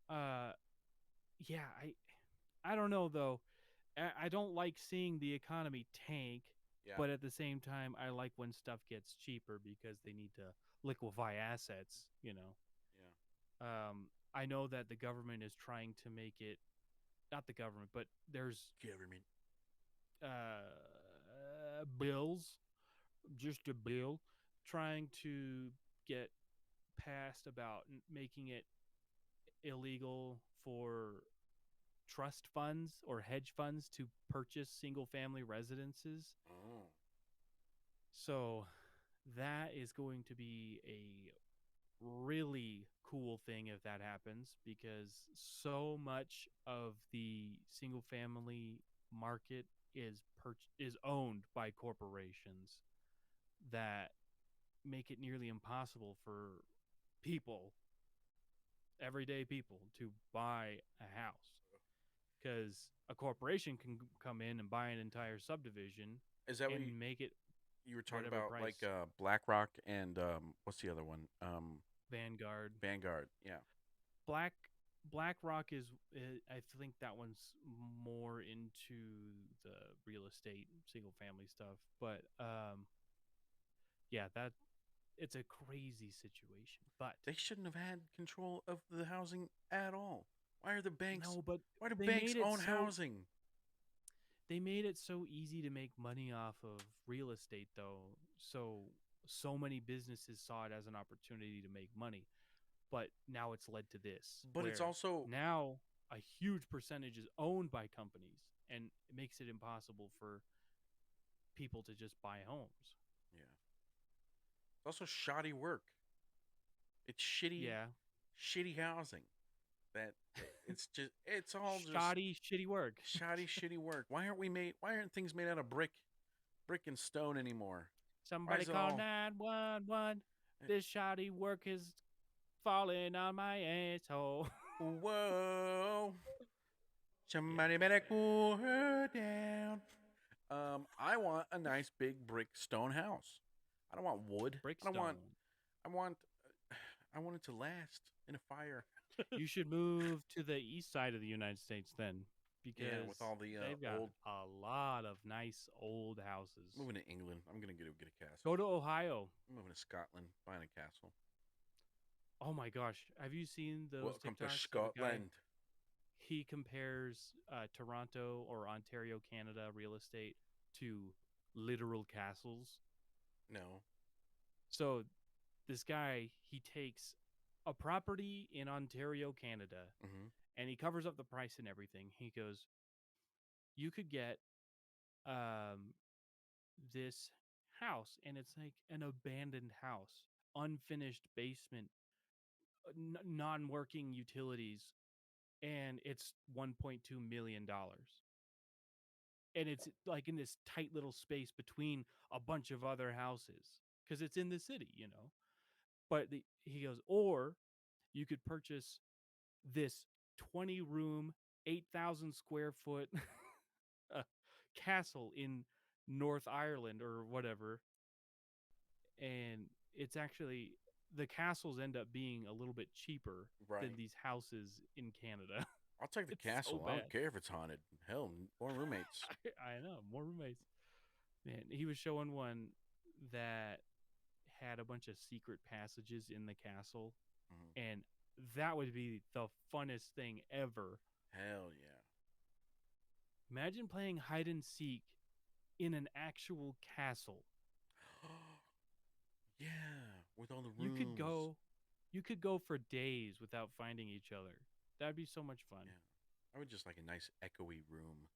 yeah, I don't know though. I don't like seeing the economy tank, Yeah. but at the same time I like when stuff gets cheaper because they need to liquefy assets, you know. Yeah. I know that the government is trying to make it, not the government, but there's Government. bills, just a bill, trying to get passed about making it illegal for trust funds or hedge funds to purchase single family residences. Oh. So that is going to be a really cool thing if that happens, because so much of the single family market is owned by corporations that make it nearly impossible for people, everyday people, to buy a house, because a corporation can come in and buy an entire subdivision Is that what and make it you were talking whatever about, price. like BlackRock and what's the other one? Vanguard. Yeah. BlackRock is I think that one's more into the real estate single family stuff, but yeah, that it's a crazy situation. But They shouldn't have had control of the housing at all. Why are the banks? no, but Why do they banks made it own so- housing? they made it so easy to make money off of real estate though. So many businesses saw it as an opportunity to make money. But now it's led to this. But it's where also- now a huge percentage is owned by companies, and it makes it impossible for people to just buy homes. Yeah. It's also shoddy work. It's shitty. Yeah. Shitty housing. It's all just Shoddy, shitty work. shoddy, shitty work. Why aren't things made out of brick and stone anymore? Somebody is it call all- 911. This shoddy work is falling on my asshole. Whoa. Somebody better cool her down. I want a nice big brick stone house. I don't want wood. Brick I don't want stone. I want it to last in a fire. You should move to the east side of the United States then, because Yeah, with all the they've got old. a lot of nice old houses. Moving to England. I'm gonna get a castle. Go to Ohio. I'm moving to Scotland, buying a castle. Oh my gosh, have you seen those Welcome to TikToks of the guy? Scotland. He compares Toronto or Ontario, Canada real estate to literal castles. No. So this guy, he takes a property in Ontario, Canada, Mm-hmm. and he covers up the price and everything. He goes, you could get this house, and it's like an abandoned house, unfinished basement, non-working utilities, and it's $1.2 million. And it's like in this tight little space between a bunch of other houses because it's in the city, you know. But he goes, or you could purchase this 20-room, 8,000 square foot uh, castle in North Ireland or whatever, and it's actually the castles end up being a little bit cheaper than these houses in Canada. I'll take the It's castle. so I bad. don't care if it's haunted. Hell, more roommates. I know, more roommates. Man, he was showing one that had a bunch of secret passages in the castle, and that would be the funnest thing ever. Hell yeah. Imagine playing hide and seek in an actual castle. Yeah, with all the rooms. You could go for days without finding each other. That'd be so much fun. Yeah. I would just like a nice echoey room.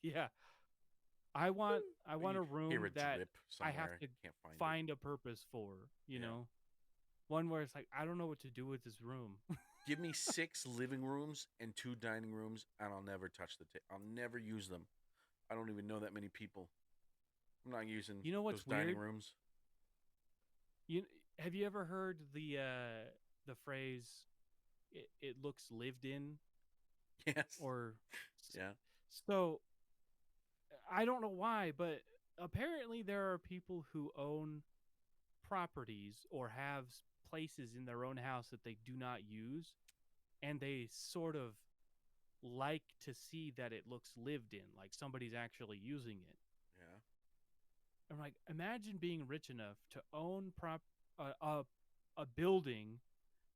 Yeah. I want a room hear a that drip I have somewhere. to Can't find a purpose for, you know? One where it's like, I don't know what to do with this room. Give me 6 living rooms and 2 dining rooms, and I'll never touch I'll never use them. I don't even know that many people. I'm not using what's those dining weird? rooms. Have you ever heard the phrase it looks lived in? Yes. Or yeah. So I don't know why, but apparently there are people who own properties or have places in their own house that they do not use, and they sort of like to see that it looks lived in, like somebody's actually using it. Yeah. I'm like, imagine being rich enough to own a building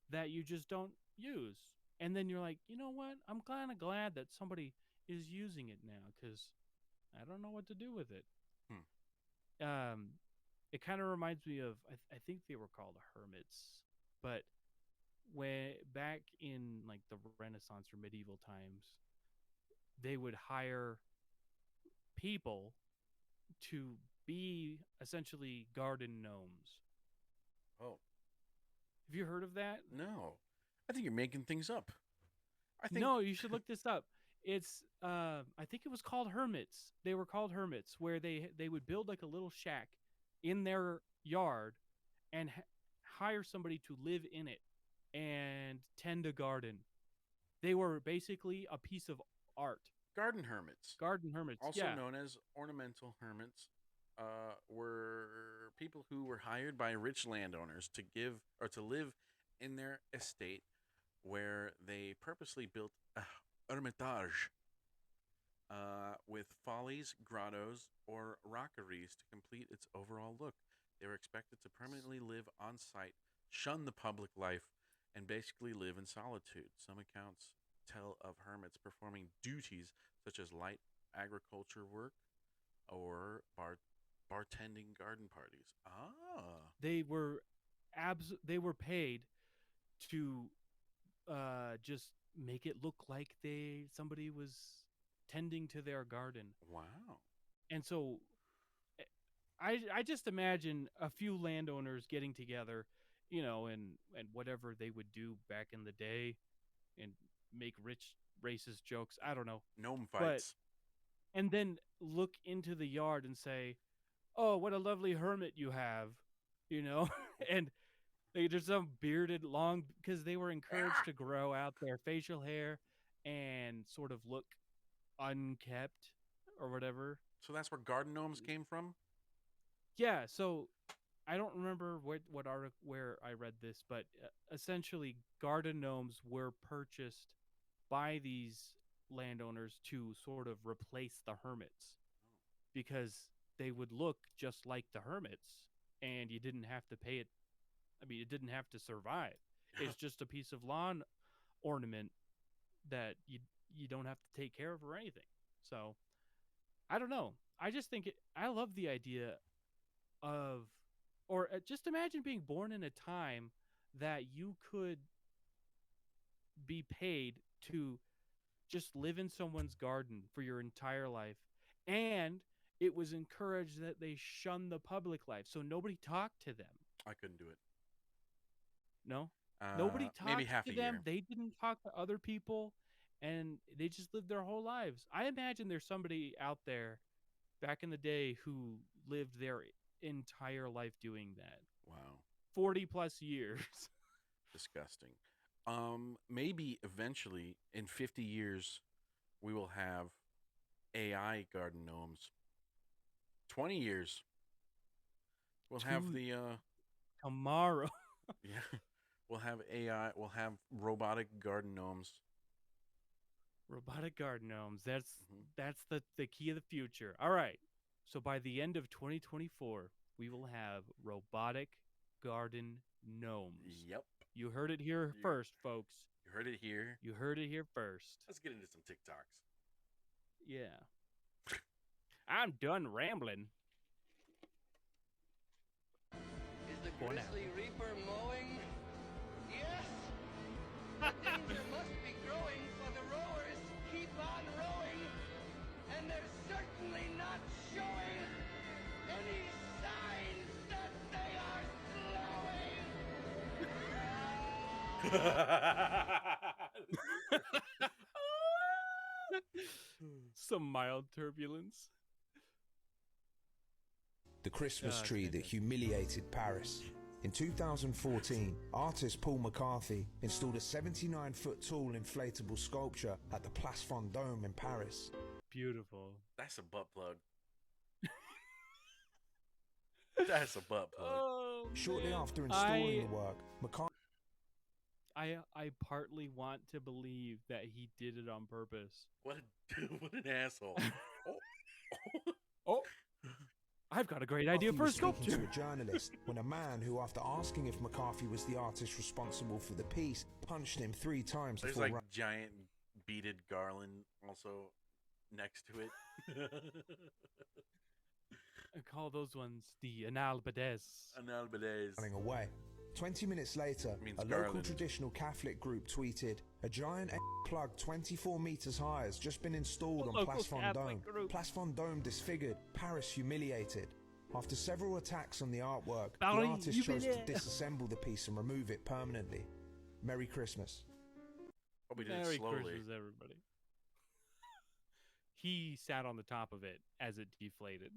that you just don't use, and then you're like, you know what? I'm kind of glad that somebody is using it now because I don't know what to do with it. It kind of reminds me of I think they were called hermits, but when back in like the Renaissance or medieval times, they would hire people to be essentially garden gnomes. Oh. Have you heard of that? No. I think you're making things up. No, you should look this up. It's I think it was called hermits. They were called hermits, where they would build like a little shack in their yard and hire somebody to live in it and tend a garden. They were basically a piece of art. Garden hermits. Garden hermits, also yeah. known as ornamental hermits, were people who were hired by rich landowners to give or to live in their estate, where they purposely built a hermitage with follies, grottos, or rockeries to complete its overall look. They were expected to permanently live on site, shun the public life, and basically live in solitude. Some accounts tell of hermits performing duties such as light agriculture work or bartending garden parties. They were paid to just make it look like somebody was tending to their garden. Wow. And so I just imagine a few landowners getting together, you know, and whatever they would do back in the day and make rich racist jokes. I don't know. Gnome fights. And then look into the yard and say, "Oh, what a lovely hermit you have," you know, and they just some bearded long because they were encouraged to grow out their facial hair and sort of look unkept or whatever. So that's where garden gnomes came from? Yeah, so I don't remember what article where I read this, but essentially garden gnomes were purchased by these landowners to sort of replace the hermits because they would look just like the hermits and you didn't have to pay it. I mean, it didn't have to survive. It's just a piece of lawn ornament that you don't have to take care of or anything. So I don't know. I just think I love the idea of, or just imagine being born in a time that you could be paid to just live in someone's garden for your entire life, and it was encouraged that they shun the public life, so nobody talked to them. I couldn't do it. No, nobody maybe talks half to a them. year. They didn't talk to other people, and they just lived their whole lives. I imagine there's somebody out there back in the day who lived their entire life doing that. Wow. 40 plus years. Disgusting. Maybe eventually in 50 years we will have AI garden gnomes. 20 years we'll have the tomorrow. yeah, we'll have AI, we'll have robotic garden gnomes. Robotic garden gnomes. That's the key of the future. All right. So by the end of 2024, we will have robotic garden gnomes. Yep. You heard it here first, folks. You heard it here. You heard it here first. Let's get into some TikToks. Yeah. I'm done rambling. Is the Grizzly Reaper mowing? Yes! The danger must be growing, for the rowers keep on rowing, and they're certainly not showing any signs that they are slowing. Some mild turbulence. The Christmas tree that humiliated Paris. In 2014, artist Paul McCarthy installed a 79-foot tall inflatable sculpture at the Place Vendôme in Paris. Beautiful. That's a butt plug. That's a butt plug. Oh, Shortly man. after installing the work, McCarthy... I partly want to believe that he did it on purpose. What an asshole. Oh. I've got a great idea for a sculpture. To a journalist when a man who, after asking if McCarthy was the artist responsible for the piece, punched him 3 times. There's like giant beaded garland also next to it. I call those ones the analbades. Analbades. Running away. 20 minutes later, a local traditional Catholic group tweeted, "A giant plug 24 meters high has just been installed on Place Vendôme. Place Vendôme disfigured, Paris humiliated." After several attacks on the artwork, the artist chose to disassemble the piece and remove it permanently. Merry Christmas. Probably did it Merry slowly. Christmas, everybody. He sat on the top of it as it deflated.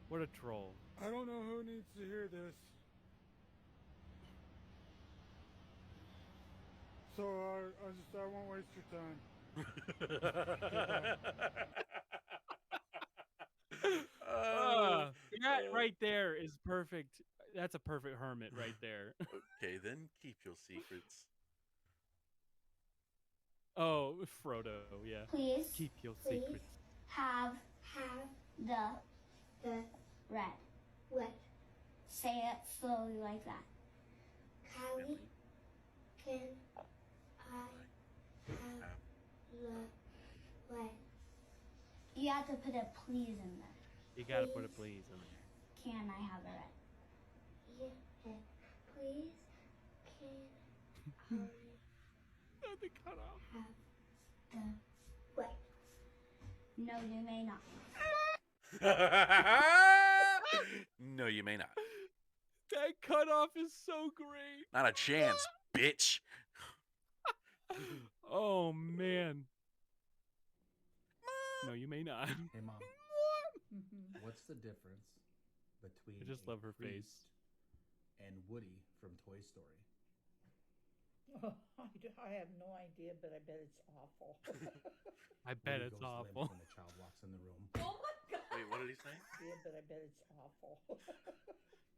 What a troll. I don't know who needs to hear this. So I won't waste your time. That right there is perfect. That's a perfect hermit right there. Okay, then keep your secrets. Oh, Frodo, yeah. Please. Keep your please secrets. Have the red. What? Say it slowly like that. Callie, can I have the red? You have to put a please in there. You gotta put a please in there. Can I have the red? Yeah. Please, can I the cutoff. have the red? No, you may not. No, you may not. That cutoff is so great. Not a chance, bitch. Oh, man. No, you may not. Hey, Mom. What's the difference between I just love her face. and Woody from Toy Story? I have no idea, but I bet it's awful. I bet Woody it's goes limp awful. when a child walks in the room. Oh my God! Wait, what did he say? Yeah, but I bet it's awful.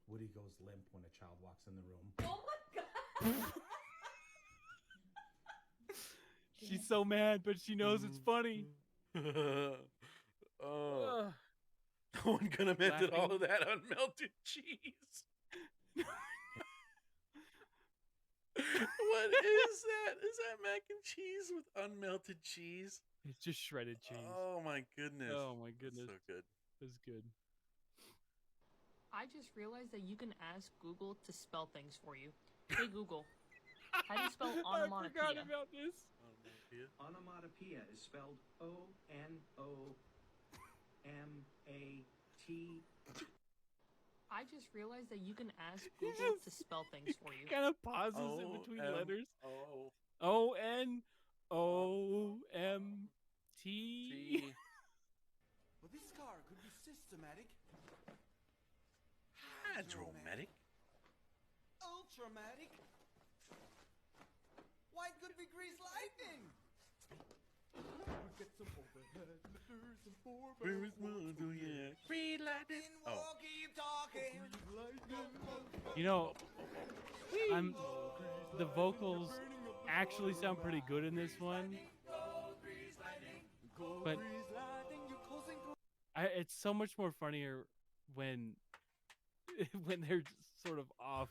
Woody goes limp when a child walks in the room. Oh my God! She's so mad, but she knows it's funny. Oh. No one could have meant all of that unmelted cheese. What is that? Is that mac and cheese with unmelted cheese? It's just shredded cheese. Oh my goodness. Oh my goodness. So good. It's good. I just realized that you can ask Google to spell things for you. Hey Google, how do you spell onomatopoeia? I forgot about this. Onomatopoeia is spelled O-N-O-M-A-T. I just realized that you can ask Google to spell things for you. Kind of pauses in between letters. O-N-O-M-T. Well, this car could be systematic, Hydromatic. ultramatic. Why could be grease lightning? We'll get some overhead lifters and four Green lightning. Oh. keep talking. You know, the vocals actually sound pretty good in this one, but it's so much more funnier when they're just sort of off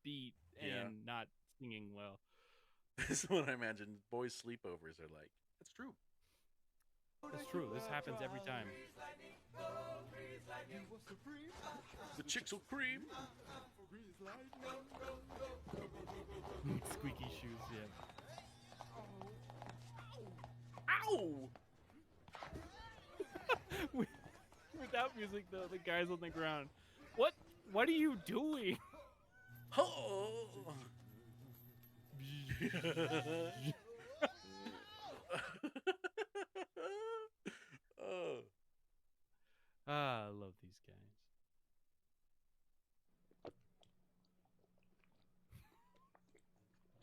beat and not singing well. This is what I imagine boys' sleepovers are like. It's true. It's true. This happens every time. The chicks will cream. Squeaky shoes, yeah. Ow! Without music, though, the guy's on the ground. What are you doing? Oh. Oh. I love these guys.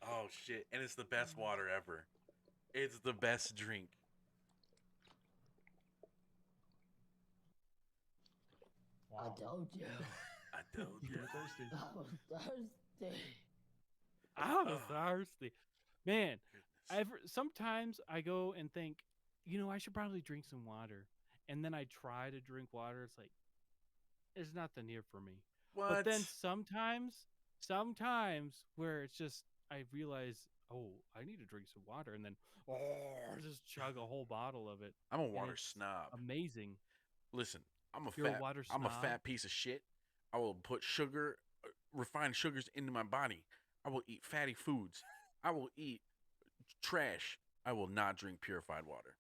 Oh shit! And it's the best water ever. It's the best drink. I told you. I told you. I was thirsty. Man, sometimes I go and think, I should probably drink some water. And then I try to drink water. It's like, there's nothing here for me. What? But then sometimes where it's just, I realize, I need to drink some water. And then, just chug a whole bottle of it. I'm a water snob. Amazing. Listen, I'm a snob? fat piece of shit. I will put sugar, refined sugars into my body. I will eat fatty foods. I will eat trash. I will not drink purified water.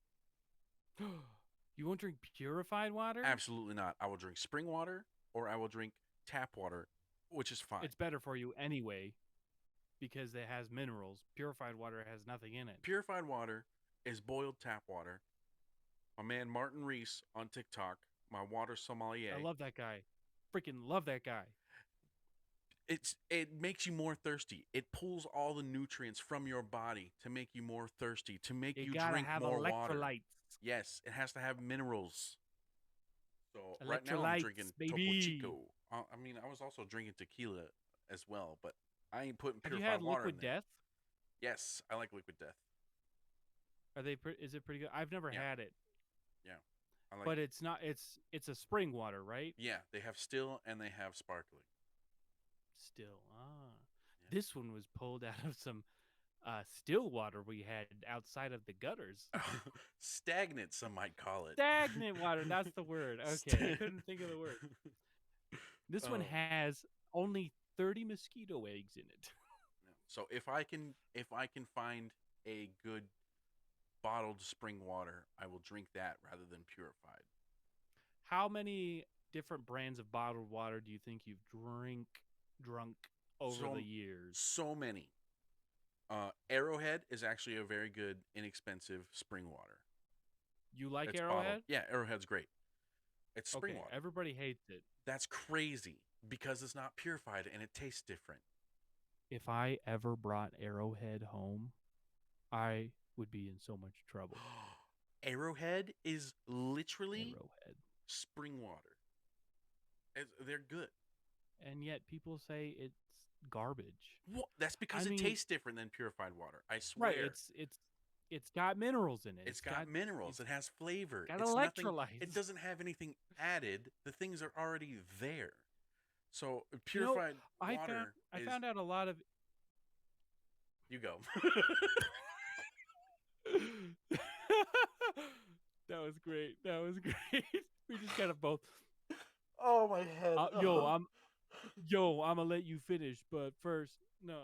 You won't drink purified water? Absolutely not. I will drink spring water or I will drink tap water, which is fine. It's better for you anyway because it has minerals. Purified water has nothing in it. Purified water is boiled tap water. My man Martin Reese on TikTok, my water sommelier. I love that guy. Freaking love that guy. It makes you more thirsty. It pulls all the nutrients from your body to make you more thirsty, to make you drink more water. Yes, it has to have minerals. So right now I'm drinking Topo Chico. I mean, I was also drinking tequila as well, but I ain't putting purified water in there. Have you had Liquid Death? Yes, I like Liquid Death. Are they? Is it pretty good? I've never had it. Yeah, I like but it's not. It's a spring water, right? Yeah, they have still and they have sparkling. Still, This one was pulled out of some still water we had outside of the gutters. Stagnant, some might call it. Stagnant water, that's the word. Okay, I couldn't think of the word. This one has only 30 mosquito eggs in it. So if I can find a good bottled spring water, I will drink that rather than purified. How many different brands of bottled water do you think you've drunk over the years? So many. Arrowhead is actually a very good, inexpensive spring water. You like Arrowhead? Bottled. Yeah, Arrowhead's great. It's spring water. Everybody hates it. That's crazy because it's not purified and it tastes different. If I ever brought Arrowhead home, I would be in so much trouble. Arrowhead is literally spring water. They're good. And yet people say it's garbage. Well, that's because it tastes different than purified water. I swear. Right. It's got minerals in it. It's got minerals. It has flavor. Got it's electrolytes. It doesn't have anything added. The things are already there. So purified water. I found out a lot of. You go. That was great. We just kind of both. Oh my head. I'm gonna let you finish, but first, no.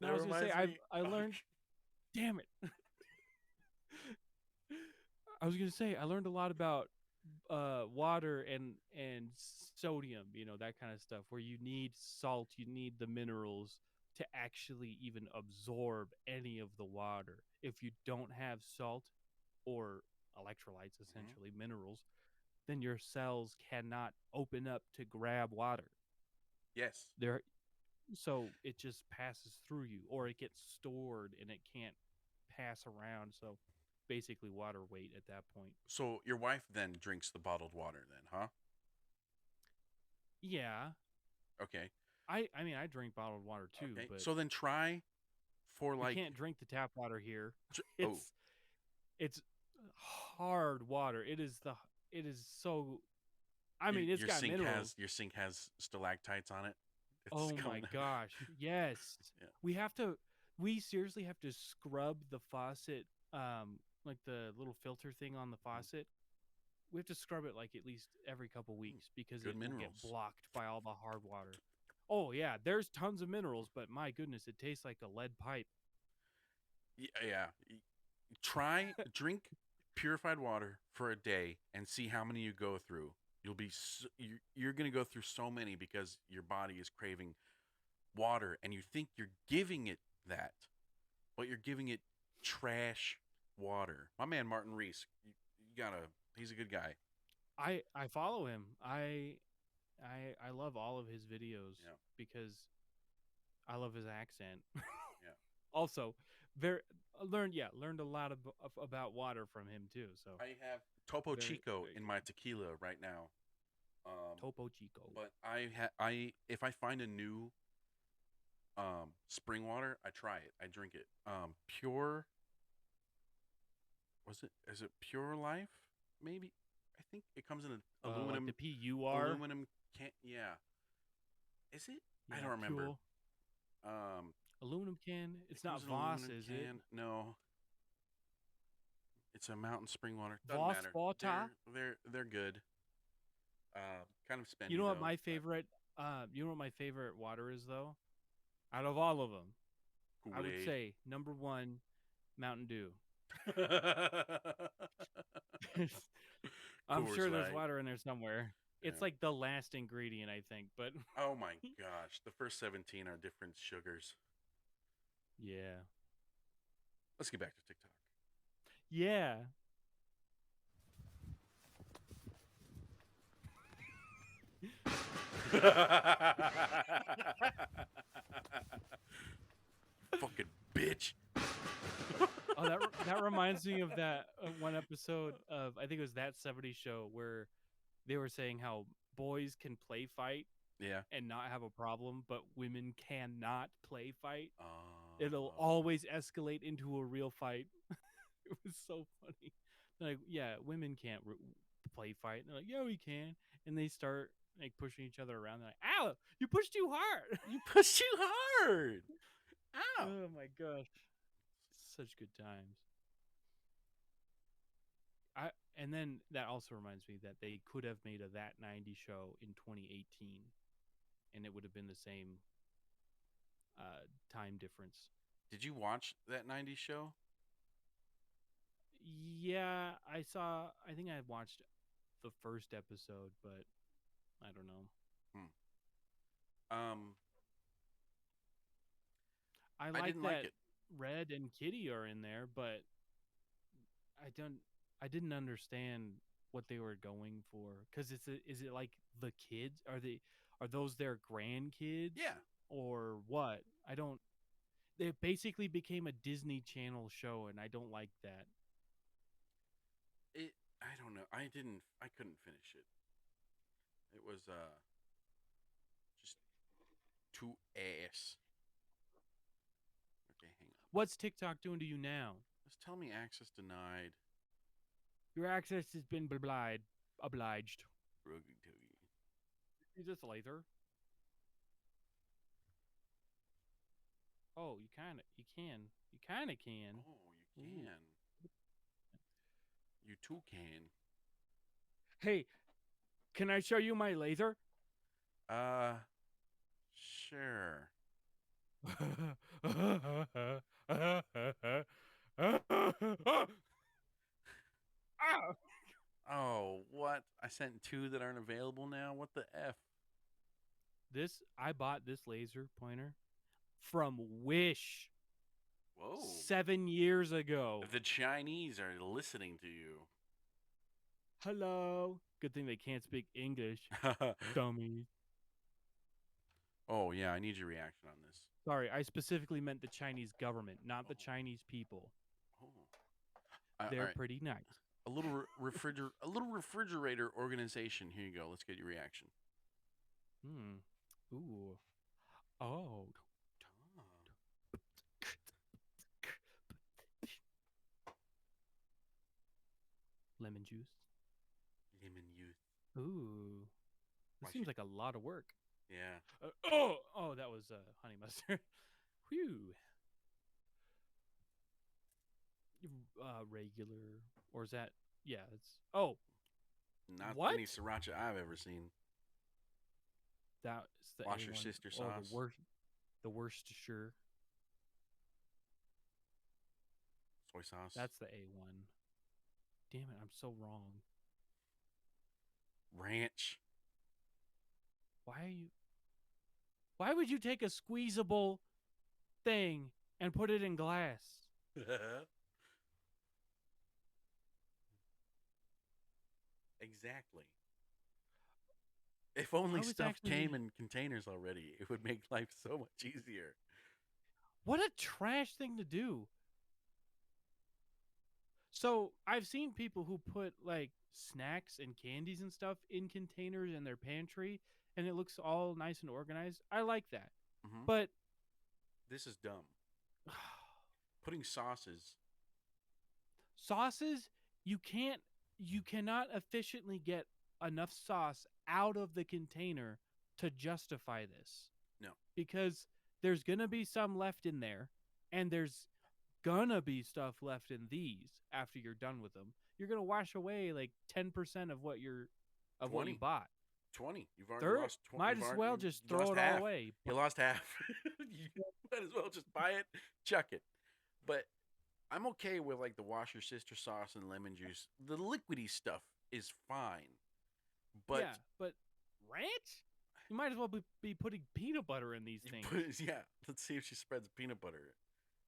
I was gonna say I learned. Damn it. I was gonna say I learned a lot about water and sodium, that kind of stuff, where you need salt, you need the minerals to actually even absorb any of the water. If you don't have salt or electrolytes, essentially minerals, then your cells cannot open up to grab water. Yes. So it just passes through you, or it gets stored and it can't pass around. So basically water weight at that point. So your wife then drinks the bottled water then, huh? Yeah. Okay. I mean, I drink bottled water too, Okay. but So then try for you like can't drink the tap water here. oh. It's hard water. It is so. I mean, it's got minerals. Your sink has stalactites on it. It's Oh my gosh! Yes, Yeah. we seriously have to scrub the faucet, like the little filter thing on the faucet. We have to scrub it like at least every couple weeks because Good it will get minerals. blocked by all the hard water. Oh yeah, there's tons of minerals, but my goodness, it tastes like a lead pipe. Yeah. Drink purified water for a day and see how many you go through. You're going to go through so many because your body is craving water and you think you're giving it that, but you're giving it trash water. My man Martin Reese, he's a good guy. I follow him. I love all of his videos because I love his accent. Yeah. Also, learned a lot about water from him too. So I have Topo Chico in my tequila right now. Topo Chico. But if I find a new spring water, I try it. I drink it. Pure. Is it Pure Life? Maybe. I think it comes in an aluminum. Like the PUR. Aluminum can. Yeah. Is it? Yeah, I don't remember. Pure. Aluminum can. It's not Voss, is it? No. It's a mountain spring water. Voss Doesn't matter. water. They're good. Kind of spendy. You know what though, my favorite? You know what my favorite water is though? Out of all of them, I would Kool-Aid. say number 1, Mountain Dew. I'm Coors sure there's Light. water in there somewhere. It's Yeah. like the last ingredient, I think. But Oh my gosh, the first 17 are different sugars. yeah, Let's get back to TikTok. yeah. Fucking bitch. Oh, that reminds me of that one episode of, I think it was That 70s Show, where they were saying how boys can play fight Yeah. and not have a problem, but women cannot play fight. It'll always escalate into a real fight. It was so funny. They're like, yeah, women can't play fight. And they're like, yeah, we can. And they start like pushing each other around. They're like, ow, you pushed too hard. You pushed too hard. Ow. Oh my gosh. Such good times. And then that also reminds me that they could have made a That 90s Show in 2018, and it would have been the same time difference. Did you watch That 90s Show? Yeah, I think I watched the first episode, but I don't know. I didn't that like it. Red and Kitty are in there, but I didn't understand what they were going for. Because is it like the kids? Are those their grandkids? Yeah. Or what? It basically became a Disney Channel show, and I don't like that. I don't know. I couldn't finish it. It was just too ass. Okay, hang on. What's TikTok doing to you now? Just tell me access denied. Your access has been obliged. Roogie toogie. Is this laser? Oh, you can. You kind of can. Oh, you can. You too can. Hey, can I show you my laser? Sure. Oh, what sent 2 that aren't available now. What the F? I bought this laser pointer from Wish. Whoa. 7 years ago. The Chinese are listening to you. Hello. Good thing they can't speak English. Dummies. Oh, yeah, I need your reaction on this. Sorry, I specifically meant the Chinese government, not the Chinese people. They're pretty nice. A little refrigerator organization. Here you go. Let's get your reaction. Ooh. Oh. Lemon juice. Lemon juice. Ooh. This seems like a lot of work. Yeah. That was honey mustard. Whew. Regular, or is that? Yeah, it's. Oh. Not what? any sriracha I've ever seen. That's the Wash your A1. sister sauce. The Worcestershire. Soy sauce. That's the A1. Damn it, I'm so wrong. Ranch. Why would you take a squeezable thing and put it in glass? Exactly. If only stuff came in containers already, it would make life so much easier. What a trash thing to do. So I've seen people who put like snacks and candies and stuff in containers in their pantry, and it looks all nice and organized. I like that. Mm-hmm. But this is dumb. Putting sauces, you cannot efficiently get enough sauce out of the container to justify this. No. Because there's going to be some left in there, and there's gonna be stuff left in these after you're done with them. You're gonna wash away like 10% of what you bought. 20. You've already lost 20. Might as well just throw it all away. You lost half. You might as well just buy it, chuck it. But I'm okay with like the wash your sister sauce and lemon juice. The liquidy stuff is fine. But yeah, but ranch? You might as well be putting peanut butter in these things. Yeah, let's see if she spreads peanut butter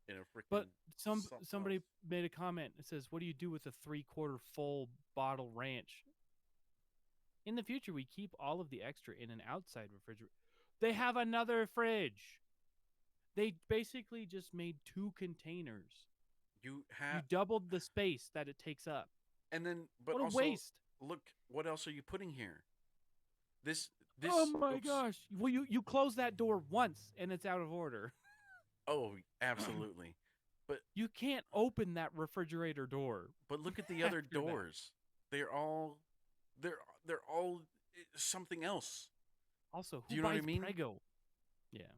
in a freaking. But somebody made a comment. It says, "What do you do with a 3/4 full bottle ranch?" In the future, we keep all of the extra in an outside refrigerator. They have another fridge. They basically just made 2 containers. You doubled the space that it takes up. And then, but what a also, waste! Look, what else are you putting here? This. Oh my gosh! Well, you close that door once and it's out of order. Oh, absolutely. But you can't open that refrigerator door. But look at the other doors. They're all something else. Also, who do you know buys what I mean? Prego? Yeah.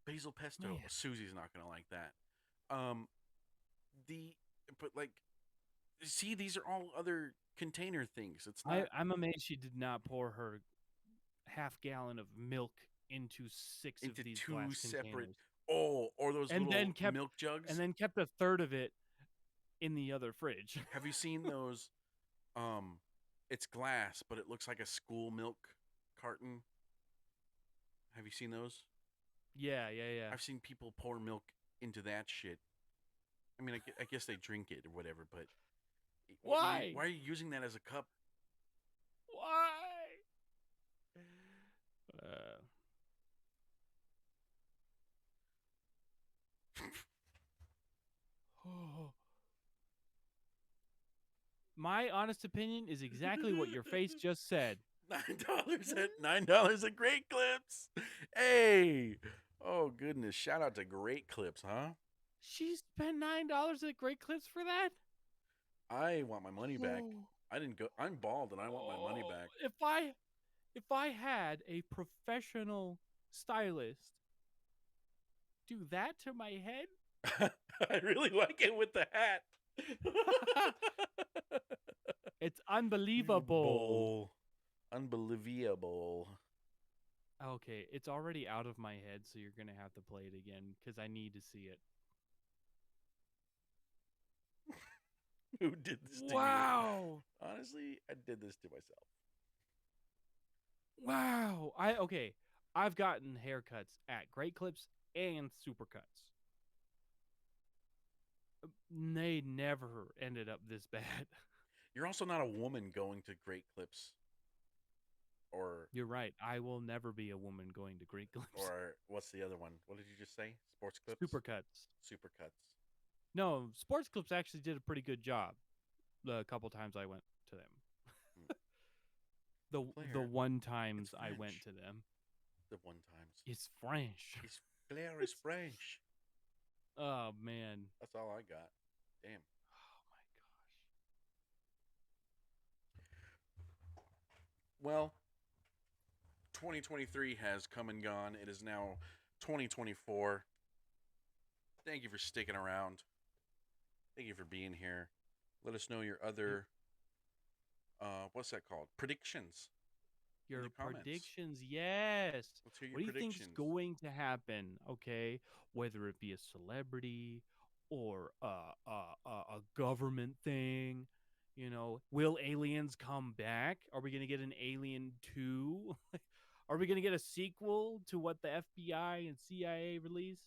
Basil pesto. Man. Susie's not gonna like that. But like, see, these are all other container things. It's not. I'm amazed she did not pour her half-gallon of milk into 6 of these 2 glass separate. containers. Or those little milk jugs. And then kept a third of it in the other fridge. Have you seen those? It's glass, but it looks like a school milk carton. Have you seen those? Yeah. I've seen people pour milk into that shit. I mean, I guess they drink it or whatever, but why? Why are you using that as a cup? Why? My honest opinion is exactly what your face just said. $9 at Great Clips. Hey. Oh goodness. Shout out to Great Clips, huh? She spent $9 at Great Clips for that? I want my money back. I didn't go. I'm bald and I want my money back. If I had a professional stylist do that to my head, I really like it with the hat. It's unbelievable. Unbelievable. Okay, it's already out of my head, so you're gonna have to play it again because I need to see it. Who did this to you? Wow. Honestly, I did this to myself. Wow. Okay. I've gotten haircuts at Great Clips and Supercuts. They never ended up this bad. You're also not a woman going to Great Clips. Or You're right. I will never be a woman going to Great Clips. Or what's the other one? What did you just say? Sports Clips? Supercuts. Supercuts. No, Sports Clips actually did a pretty good job the couple times I went to them. the one times I went to them. The one times. It's French. It's Claire is French. Oh, man. That's all I got. Damn. Oh, my gosh. Well, 2023 has come and gone. It is now 2024. Thank you for sticking around. Thank you for being here. Let us know your other, what's that called? Predictions. Your predictions, yes. Let's hear your What do you think's predictions. going to happen? Okay, whether it be a celebrity or a government thing, you know, will aliens come back? Are we gonna get an Alien 2? Are we gonna get a sequel to what the FBI and CIA released?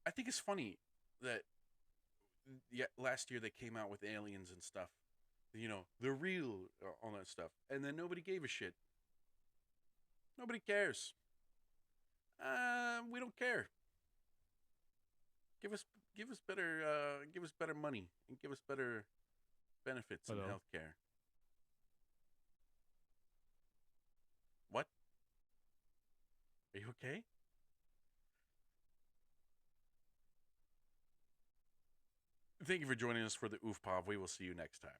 I think it's funny that last year they came out with aliens and stuff. You know, they're real, all that stuff, and then nobody gave a shit. Nobody cares. We don't care. Give us better money and give us better benefits in healthcare. What? Are you okay? Thank you for joining us for the OOFPOV. We will see you next time.